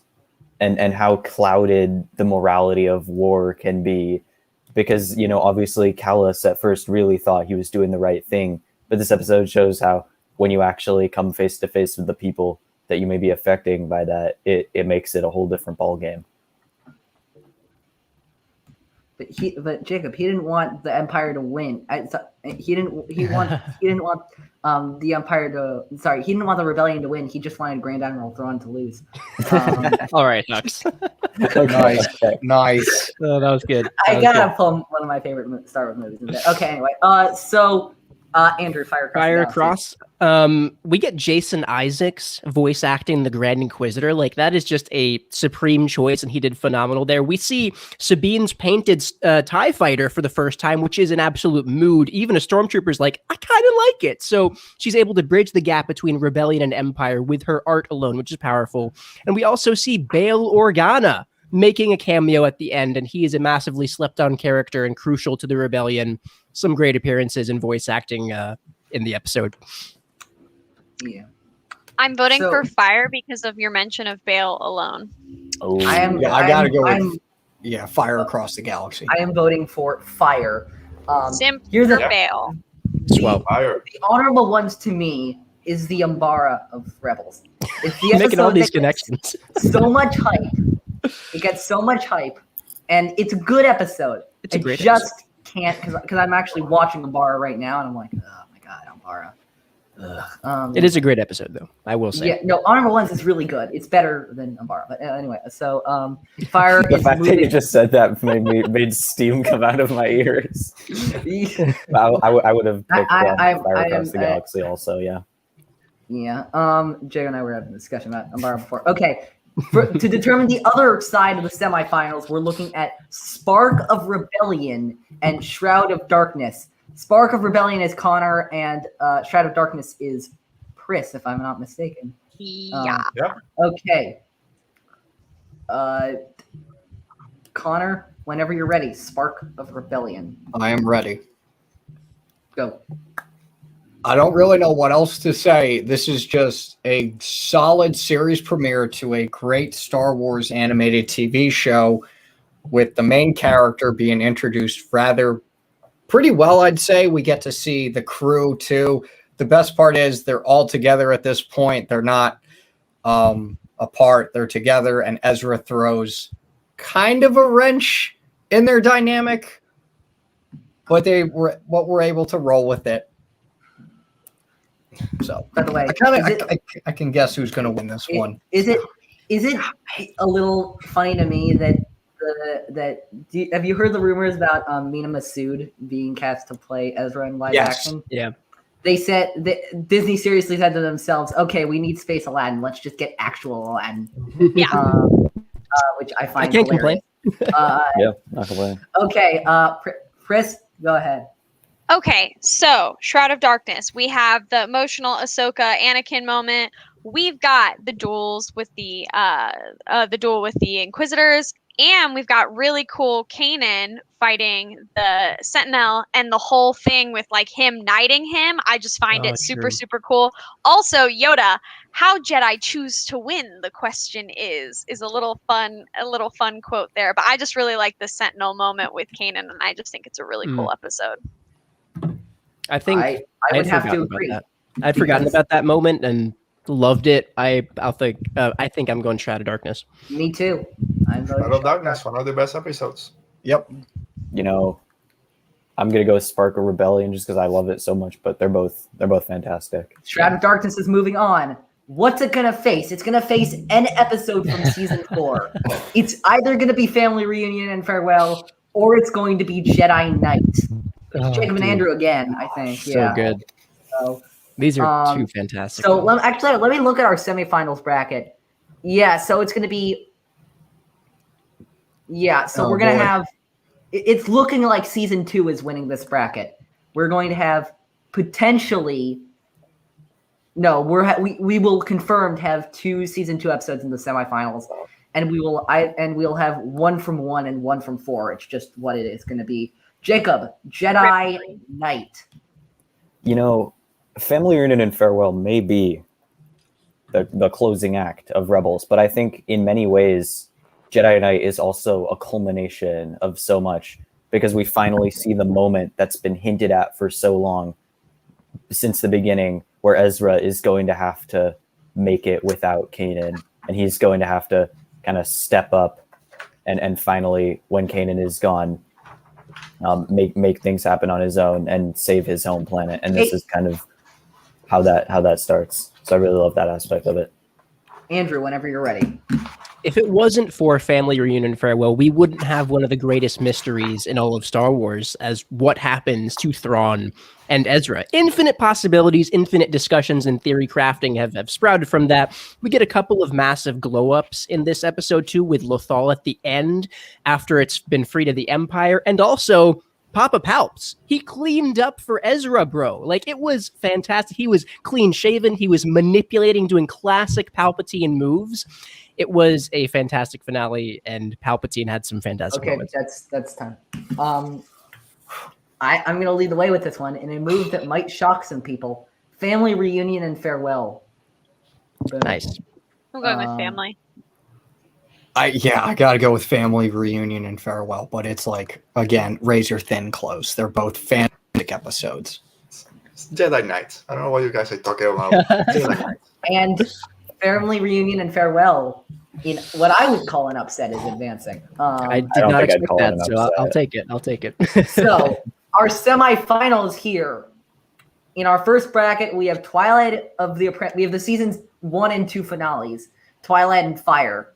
and how clouded the morality of war can be. because, you know, obviously Callus at first really thought he was doing the right thing, but this episode shows how when you actually come face to face with the people that you may be affecting by that, it makes it a whole different ballgame. But Jacob, he didn't want the Empire to win. He didn't want the Empire to. Sorry, he didn't want the rebellion to win. He just wanted Grand Admiral Thrawn to lose. All right, Hux. Nice. Oh, that was good. I gotta pull one of my favorite Star Wars movies. Okay, anyway. So Andrew, Fire Across. We get Jason Isaacs voice acting the Grand Inquisitor. Like, that is just a supreme choice, and he did phenomenal there. We see Sabine's painted TIE fighter for the first time, which is an absolute mood. Even a stormtrooper's like, I kind of like it. So she's able to bridge the gap between Rebellion and Empire with her art alone, which is powerful. And we also see Bail Organa making a cameo at the end, and he is a massively slept-on character and crucial to the Rebellion. Some great appearances and voice acting in the episode. Yeah. I'm voting for Fire because of your mention of Bail alone. Oh, I gotta go with Fire Across the Galaxy. I am voting for Fire. Here's a Bail. Fire. The honorable ones to me is the Umbara of Rebels. It's the Making all these that gets connections. so much hype. It gets so much hype, and it's a good episode. It's a great episode. Can't because I'm actually watching Umbara right now, and I'm like, oh my god, Umbara. It is a great episode, though, I will say. Yeah, no, Honorable Ones is really good. It's better than Umbara. But anyway, so Fire. The fact that you just said that made steam come out of my ears. I would have picked Fire Across the Galaxy also, yeah. Yeah. Jay and I were having a discussion about Umbara before. Okay. To determine the other side of the semifinals, we're looking at Spark of Rebellion and Shroud of Darkness. Spark of Rebellion is Conor, and Shroud of Darkness is Pris, if I'm not mistaken. Yeah. Okay. Conor, whenever you're ready, Spark of Rebellion. I am ready. Go. I don't really know what else to say. This is just a solid series premiere to a great Star Wars animated TV show with the main character being introduced pretty well, I'd say. We get to see the crew too. The best part is they're all together at this point. They're not apart. They're together, and Ezra throws kind of a wrench in their dynamic, but we're able to roll with it. So, by the way, I can guess who's going to win this one. Is it a little funny to me that have you heard the rumors about Mina Massoud being cast to play Ezra in live action? Yeah. They said that Disney seriously said to themselves, "Okay, we need space Aladdin. Let's just get actual Aladdin." Yeah. Which I find I can't hilarious. complain. Yeah, not complain. Okay, Pris, go ahead. Okay, so Shroud of Darkness. We have the emotional Ahsoka Anakin moment. We've got the duels with the duel with the Inquisitors, and we've got really cool Kanan fighting the Sentinel, and the whole thing with like him knighting him. I just find it super cool. Also, Yoda, how Jedi choose to win, the question is a little fun quote there. But I just really like the Sentinel moment with Kanan, and I just think it's a really cool episode. I think I would have to agree. I'd forgotten about that moment and loved it. I think I'm going Shroud of Darkness. Me too. Shroud of Darkness, one of the best episodes. Yep. You know, I'm gonna go Spark of Rebellion just because I love it so much. But they're both fantastic. Shroud of Darkness is moving on. What's it gonna face? It's gonna face an episode from season 4. It's either gonna be Family Reunion and Farewell, or it's going to be Jedi Knight. It's Jacob and Andrew again, I think. So good. So these are two fantastic. So let me look at our semifinals bracket. Yeah, so it's going to be. Yeah, so we're going to have. It's looking like season 2 is winning this bracket. We're going to have potentially. No, we will confirmed have 2 season 2 episodes in the semifinals, and we'll have 1 from 1 and 1 from 4. It's just what it is going to be. Jacob, Jedi Knight. You know, Family Reunion and Farewell may be the closing act of Rebels, but I think in many ways, Jedi Knight is also a culmination of so much. because we finally see the moment that's been hinted at for so long since the beginning, where Ezra is going to have to make it without Kanan, and he's going to have to kind of step up and finally, when Kanan is gone, make things happen on his own and save his home planet. And this is kind of how that starts. So I really love that aspect of it. Andrew, whenever you're ready. If it wasn't for Family Reunion Farewell, we wouldn't have one of the greatest mysteries in all of Star Wars as what happens to Thrawn and Ezra. Infinite possibilities, infinite discussions, and theory crafting have sprouted from that. We get a couple of massive glow-ups in this episode, too, with Lothal at the end after it's been freed of the Empire, and also Papa Palps. He cleaned up for Ezra, bro. Like, it was fantastic. He was clean-shaven. He was manipulating, doing classic Palpatine moves. It was a fantastic finale, and Palpatine had some fantastic moments. That's time. I'm going to lead the way with this one in a move that might shock some people. Family Reunion and Farewell. Boom. Nice. I'm going with family. I gotta go with Family Reunion and Farewell, but it's like, again, razor thin close. They're both fantastic episodes. It's Jedi Knights. I don't know what you guys are talking about. Jedi Knights. And Family Reunion and Farewell, in what I would call an upset, is advancing. I did don't not think I'd expect call it that, an so upset. I'll take it. I'll take it. So our semifinals here. In our first bracket, we have Twilight of the Apprentice. We have the seasons 1 and 2 finales, Twilight and Fire.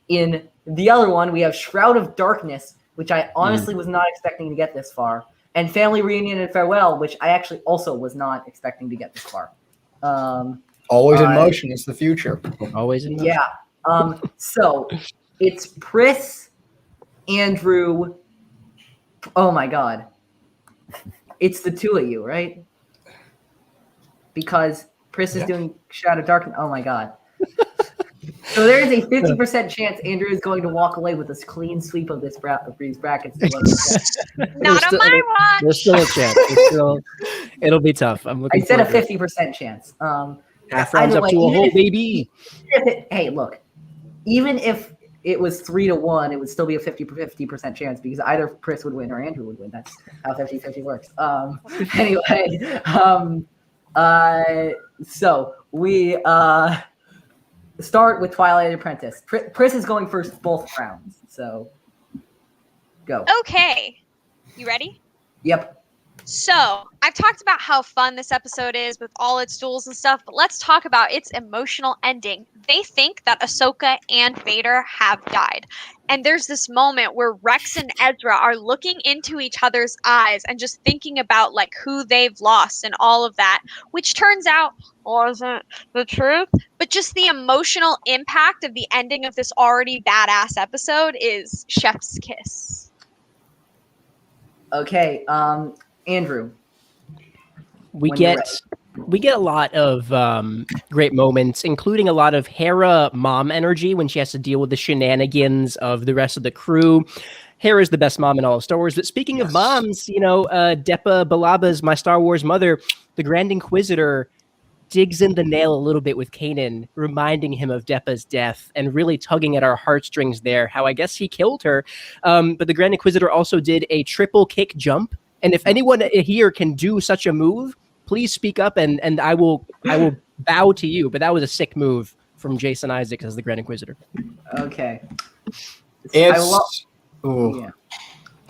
In the other one, we have Shroud of Darkness, which I honestly was not expecting to get this far, and Family Reunion and Farewell, which I actually also was not expecting to get this far. Always in motion is the future. Always in motion. Yeah. So it's Pris, Andrew. Oh my God. It's the two of you, right? Because Pris is doing Shroud of Darkness. Oh my God. So there is a 50% chance Andrew is going to walk away with a clean sweep of these brackets. Not on my watch. There's still a chance. It'll be tough. I'm looking. I said a forward to it. 50% chance. Half rounds up to a whole baby. Hey, look. Even if it was 3-1, it would still be a 50% chance because either Pris would win or Andrew would win. That's how 50-50 works. Anyway, so we start with Twilight Apprentice. Pris is going first both rounds, so go. Okay. You ready? Yep. So, I've talked about how fun this episode is with all its duels and stuff, but let's talk about its emotional ending. They think that Ahsoka and Vader have died. And there's this moment where Rex and Ezra are looking into each other's eyes and just thinking about like who they've lost and all of that, which turns out wasn't the truth. But just the emotional impact of the ending of this already badass episode is chef's kiss. Okay, Andrew. We get a lot of great moments, including a lot of Hera mom energy when she has to deal with the shenanigans of the rest of the crew. Hera's the best mom in all of Star Wars. But speaking of moms, Depa Balaba's My Star Wars Mother, the Grand Inquisitor, digs in the nail a little bit with Kanan, reminding him of Depa's death and really tugging at our heartstrings there, how I guess he killed her. But the Grand Inquisitor also did a triple kick jump. And if anyone here can do such a move, please speak up and I will bow to you. But that was a sick move from Jason Isaacs as the Grand Inquisitor. Okay.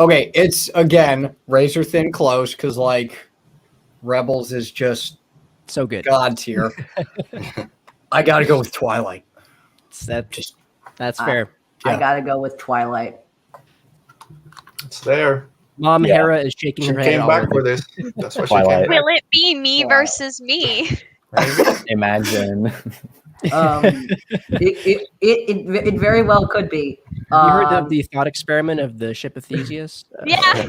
Okay, it's again razor thin close because like Rebels is just so good. God tier. I gotta go with Twilight. That's fair. I gotta go with Twilight. It's there. Mom Hera is shaking She her head. came back for this. That's why she Twilight. came back. Will it be me versus me? Imagine. It very well could be. You heard of the thought experiment of the ship of Theseus? Yeah.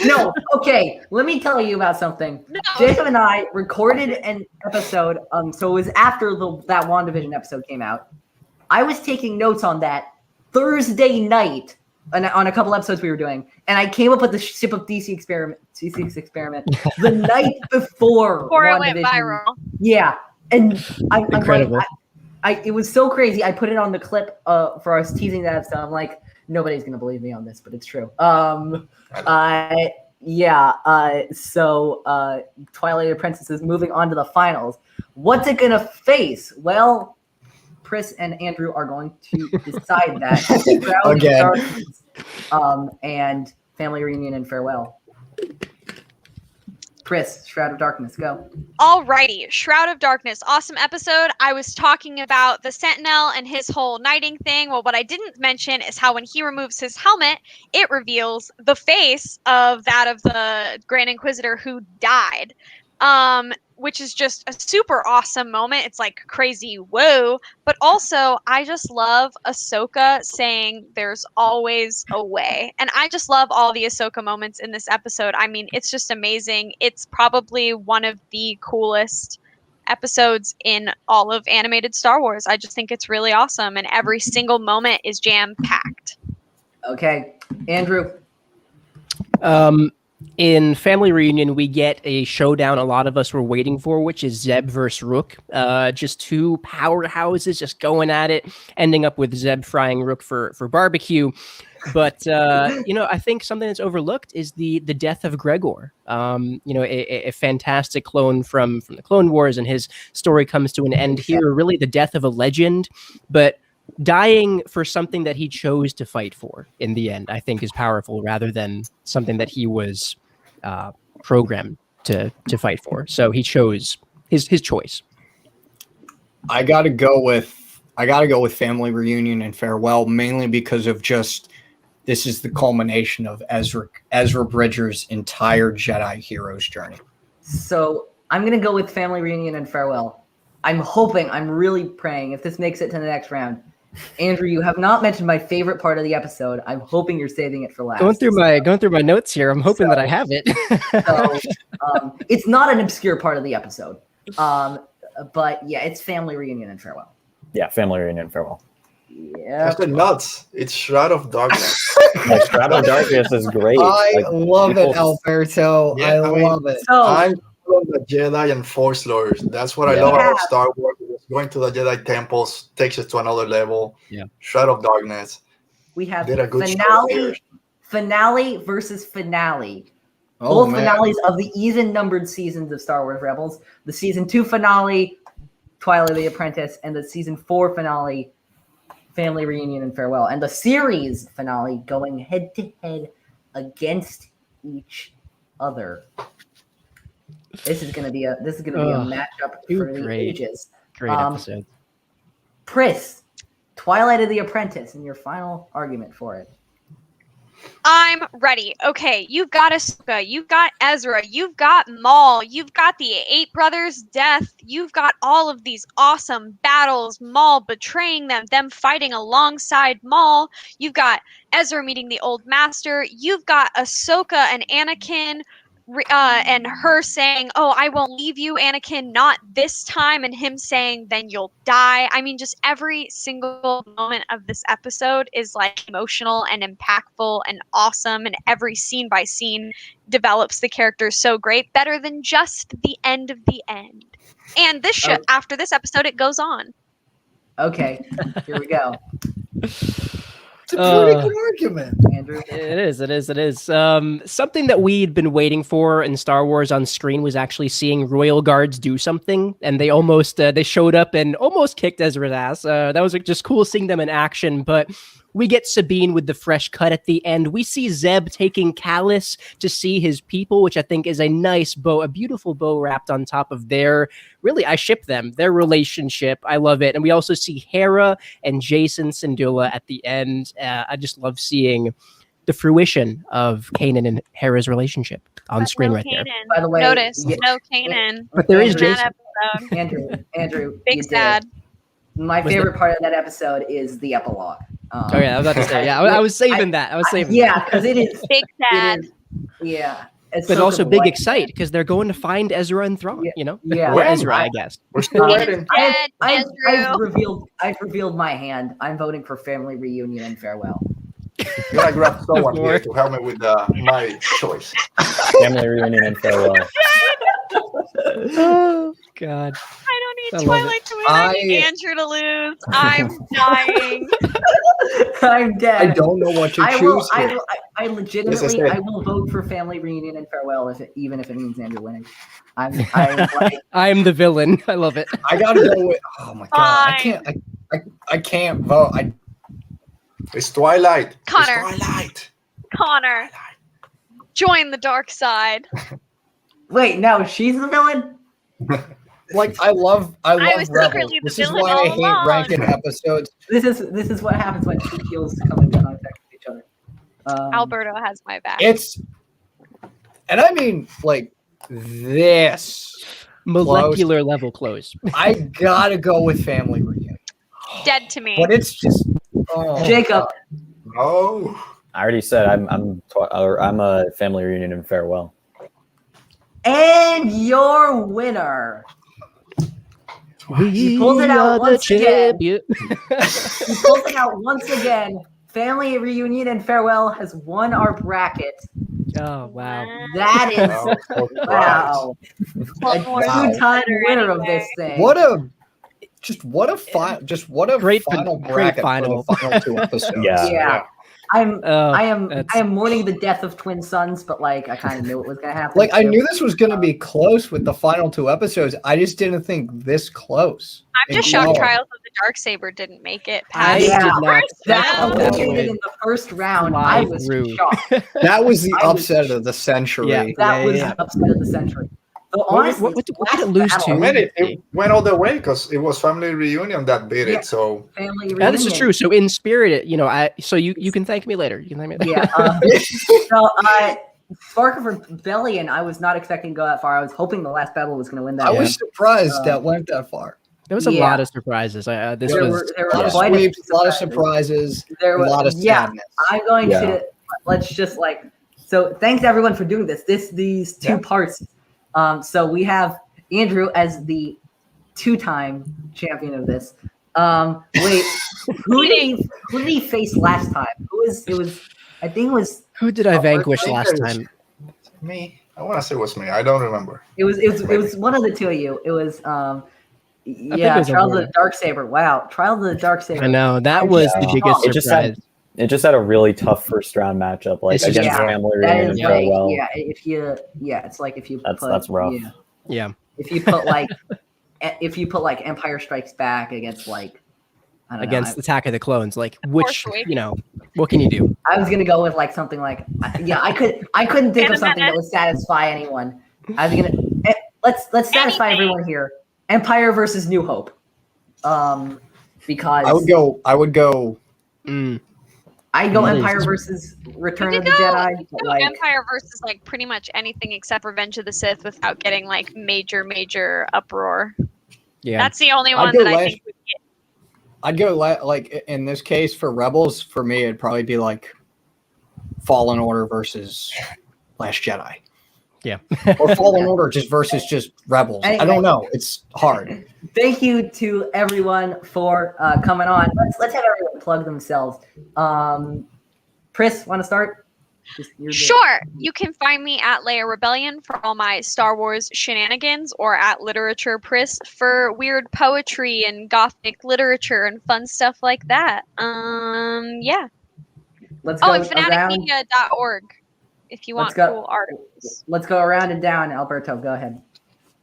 No, okay. Let me tell you about something. No. Jacob and I recorded an episode. So it was after that WandaVision episode came out. I was taking notes on that Thursday night on a couple episodes we were doing, and I came up with the ship of Theseus experiment the night before it went WandaVision. viral. Yeah, and I'm Incredible. like, it was so crazy. I put it on the clip for us teasing that episode. I'm like, Nobody's gonna believe me on this, but it's true. So Twilight Princess is moving on to the finals. What's it gonna face? Well, Pris and Andrew are going to decide that. Shroud of Again. Darkness, and Family Reunion and Farewell. Pris, Shroud of Darkness, go. Alrighty, Shroud of Darkness, awesome episode. I was talking about the Sentinel and his whole knighting thing. Well, what I didn't mention is how when he removes his helmet, it reveals the face of that of the Grand Inquisitor who died. Which is just a super awesome moment. It's like crazy, whoa. But also, I just love Ahsoka saying there's always a way. And I just love all the Ahsoka moments in this episode. I mean, it's just amazing. It's probably one of the coolest episodes in all of animated Star Wars. I just think it's really awesome. And every single moment is jam-packed. Okay, Andrew. In Family Reunion, we get a showdown a lot of us were waiting for, which is Zeb versus Rook. Just two powerhouses just going at it, ending up with Zeb frying Rook for barbecue. But, I think something that's overlooked is the death of Gregor. A fantastic clone from the Clone Wars, and his story comes to an end here. Really the death of a legend, but dying for something that he chose to fight for in the end, I think is powerful rather than something that he was programmed to fight for. So he chose his choice. I gotta go with Family Reunion and Farewell, mainly because of just this is the culmination of Ezra Bridger's entire Jedi hero's journey. So I'm gonna go with Family Reunion and Farewell. I'm really praying if this makes it to the next round. Andrew, you have not mentioned my favorite part of the episode. I'm hoping you're saving it for last. Going through my notes here. I'm hoping that I have it. It's not an obscure part of the episode. But yeah, it's Family Reunion and Farewell. Yeah, Family Reunion and Farewell. Yeah. That's the nuts. It's Shroud of Darkness. Shroud of Darkness is great. I love it, Alberto. Yeah, I mean, love it. So I'm from the Jedi and Force Lords. That's what I love about Star Wars. Going to the Jedi temples takes us to another level. Yeah. Shroud of Darkness. we have Did a good job here. finale versus finale. Oh, Both man. finales of the even-numbered seasons of Star Wars Rebels. The season 2 finale, Twilight of the Apprentice, and the season 4 finale, Family Reunion and Farewell. And the series finale going head-to-head against each other. This is gonna be a matchup for the ages. Great episode. Pris, Twilight of the Apprentice, and your final argument for it. I'm ready. Okay, you've got Ahsoka, you've got Ezra, you've got Maul, you've got the 8 brothers' death, you've got all of these awesome battles, Maul betraying them fighting alongside Maul, you've got Ezra meeting the old master, you've got Ahsoka and Anakin, and her saying, "Oh, I won't leave you, Anakin, not this time," and him saying, "Then you'll die." I mean, just every single moment of this episode is like emotional and impactful and awesome, and every scene by scene develops the characters so great, better than just the end of the end. And this after this episode, it goes on. Okay, here we go. It's a pretty good argument. Andrew. It is. Something that we'd been waiting for in Star Wars on screen was actually seeing Royal Guards do something, and they almost they showed up and almost kicked Ezra's ass. That was just cool seeing them in action, but we get Sabine with the fresh cut at the end. We see Zeb taking Callus to see his people, which I think is a nice bow, a beautiful bow wrapped on top of their, really, I ship them, their relationship. I love it. And we also see Hera and Jason Syndulla at the end. I just love seeing the fruition of Kanan and Hera's relationship on screen right there. By the way, Notice, no Kanan. But there is in Jason. that episode. Andrew. Big you did sad. it. My favorite part of that episode is the epilogue. Oh yeah, I was about to say. Yeah, I was saving that. Yeah, because it is Big sad. Yeah. But also big excite because they're going to find Ezra and Thrawn. Yeah. You know, Yeah. or Ezra, I guess. We're still waiting. I've Andrew. revealed my hand. I'm voting for Family Reunion and Farewell. You're gonna grab someone here to help me with my choice. Family Reunion and Farewell. Oh God. I don't I need love Twilight to win. I need Andrew to lose. I'm dying. I'm dead. I don't know what to I choose. will. here. I legitimately. Yes, I said. I will vote for family reunion and farewell even if it means Andrew winning. I'm like, I'm the villain. I love it. I gotta go with. Oh my god! I can't. I can't vote. It's Twilight. Connor. It's Twilight. Connor, join the dark side. wait, no, she's the villain. I love was Rebels. secretly the This is villain why I all hate along. ranking episodes. This is what happens when two heels come into contact with each other. Alberto has my back. And I mean like this. Molecular level close. I gotta go with family reunion. Dead to me. But it's just Jacob. Oh. I already said I'm a family reunion and farewell. And your winner. We pulled it out are the once again. champion. He pulled it out once again. Family reunion and farewell has won our bracket. Oh wow. That is Oh, wow. A Wow. two-time winner of this thing. what a Great final great bracket final. for the final two episodes. Yeah. I am that's- mourning the death of twin sons, but like I kind of knew it was gonna happen. Like I too. knew this was gonna be close with the final two episodes. I just didn't think this close. I'm just And shocked no. Trials of the Darksaber didn't make it I past Yeah. did the not first that round. that eliminated would in the first round. fly I was through. shocked. That was the I was- upset of the century. Yeah. That was the upset of the century. But honestly, what did it lose last to? I battle, mean, it went all the way because it was family reunion that beat Yeah. it. So Family reunion. Yeah, this is true. So in spirit, so you can thank me later. You can thank me later. Yeah. So Spark of Rebellion, I was not expecting to go that far. I was hoping the last battle was going to win that. I one. was surprised that went that far. There was a Yeah. lot of surprises. This There was were A lot of quite sweeps, a lot of surprises. surprises, There a was lot of yeah. sadness. I'm going Yeah. to let's just so thanks everyone for doing this. These two Yeah. parts. So we have Andrew as the two-time champion of this. Wait, who did he face last time? It was I think it was who did I vanquish I think last it was time? me. I want to say it was me. I don't remember. it was one of the two of you. It was it was Trial of Alberto. the Darksaber. Wow, Trial of the Darksaber. I know that was the Yeah. biggest It just surprise. It just had a really tough first round matchup, like This is against true. family That reunion is and like farewell. it's like if you That's rough. Yeah, Yeah. if you put like Empire Strikes Back against like I don't Against know. Attack of the Clones, like which Force Awakens. what can you do? I was gonna go with like something like I couldn't think of something that would satisfy anyone. I was gonna let's satisfy Anything. everyone here. Empire versus New Hope. Because I would go. Mm. I'd go What is Empire this? versus Return You of the could go- Jedi. you but, could go like, Empire versus like pretty much anything except Revenge of the Sith without getting like major uproar. Yeah. That's the only I'd one go that I last- think would get. I'd go like in this case for Rebels. For me, it'd probably be like Fallen Order versus Last Jedi, Yeah. or Fallen Order just versus just Rebels. I Anyway. don't know. It's hard. Thank you to everyone for coming on. Let's have everyone plug themselves. Pris, want to start? Sure. You can find me at Leia Rebellion for all my Star Wars shenanigans, or at Literature Pris for weird poetry and gothic literature and fun stuff like that. Yeah. Let's Oh, go and around. fanaticmedia.org if you want Let's go. cool articles. Let's go around and down. Alberto, go ahead.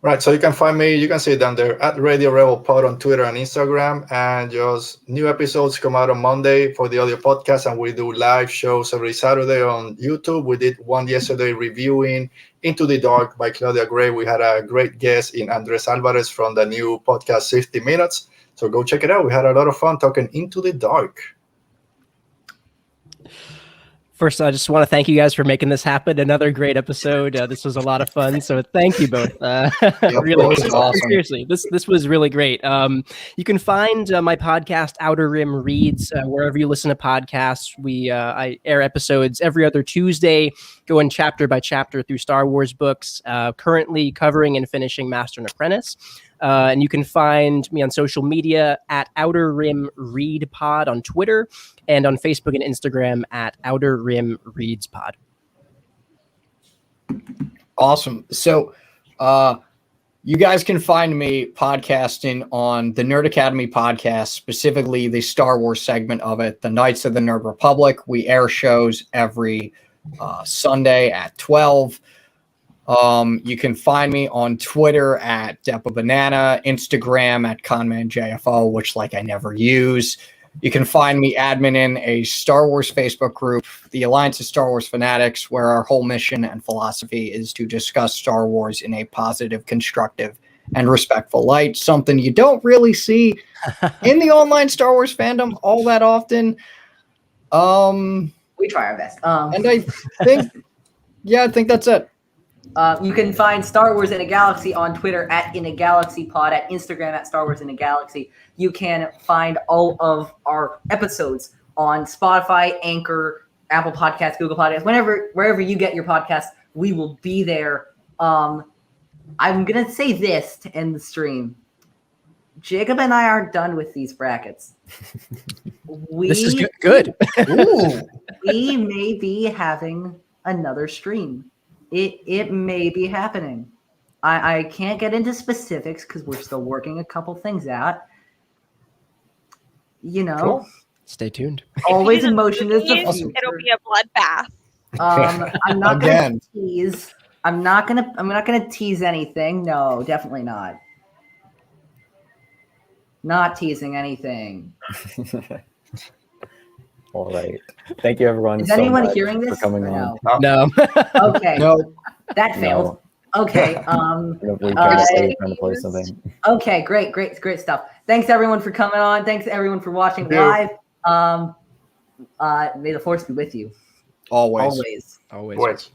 Right, so you can find me, you can see it down there at Radio Rebel Pod on Twitter and Instagram, and just new episodes come out on Monday for the audio podcast, and we do live shows every Saturday on YouTube. We did one yesterday reviewing Into the Dark by Claudia Gray. We had a great guest in Andres Alvarez from the new podcast 50 Minutes, so go check it out. We had a lot of fun talking Into the Dark. First, I just want to thank you guys for making this happen. Another great episode. This was a lot of fun. So thank you both. Really, this is awesome. seriously, this was really great. You can find my podcast, Outer Rim Reads, wherever you listen to podcasts. I air episodes every other Tuesday, going chapter by chapter through Star Wars books, currently covering and finishing Master and Apprentice. And you can find me on social media at Outer Rim Read Pod on Twitter, and on Facebook and Instagram at Outer Rim Reads Pod. Awesome. So, You guys can find me podcasting on the Nerd Academy podcast, specifically the Star Wars segment of it, the Knights of the Nerd Republic. We air shows every Sunday at 12. You can find me on Twitter at DepaBanana, Instagram at ConmanJFO, which I never use. You can find me admin in a Star Wars Facebook group, the Alliance of Star Wars Fanatics, where our whole mission and philosophy is to discuss Star Wars in a positive, constructive, and respectful light, something you don't really see in the online Star Wars fandom all that often. We try our best. And I think, I think that's it. You can find Star Wars in a Galaxy on Twitter at In a Galaxy Pod, at Instagram at Star Wars in a Galaxy. You can find all of our episodes on Spotify, Anchor, Apple Podcasts, Google Podcasts, wherever you get your podcasts, we will be there. I'm gonna say this to end the stream. Jacob and I aren't done with these brackets. This is good. We may be having another stream. It may be happening. I can't get into specifics because we're still working a couple things out. Cool. Stay tuned. Always in motion is the future. It'll be a bloodbath. I'm not gonna tease. I'm not gonna tease anything. No, definitely not. Not teasing anything. All right. Thank you, everyone. Is so anyone much hearing for this? coming Or on. No. Okay. No. That failed. Okay. We're trying to play something. Okay. Great stuff. Thanks everyone for coming on. Thanks everyone for watching live. May the force be with you. Always. Always. Wait.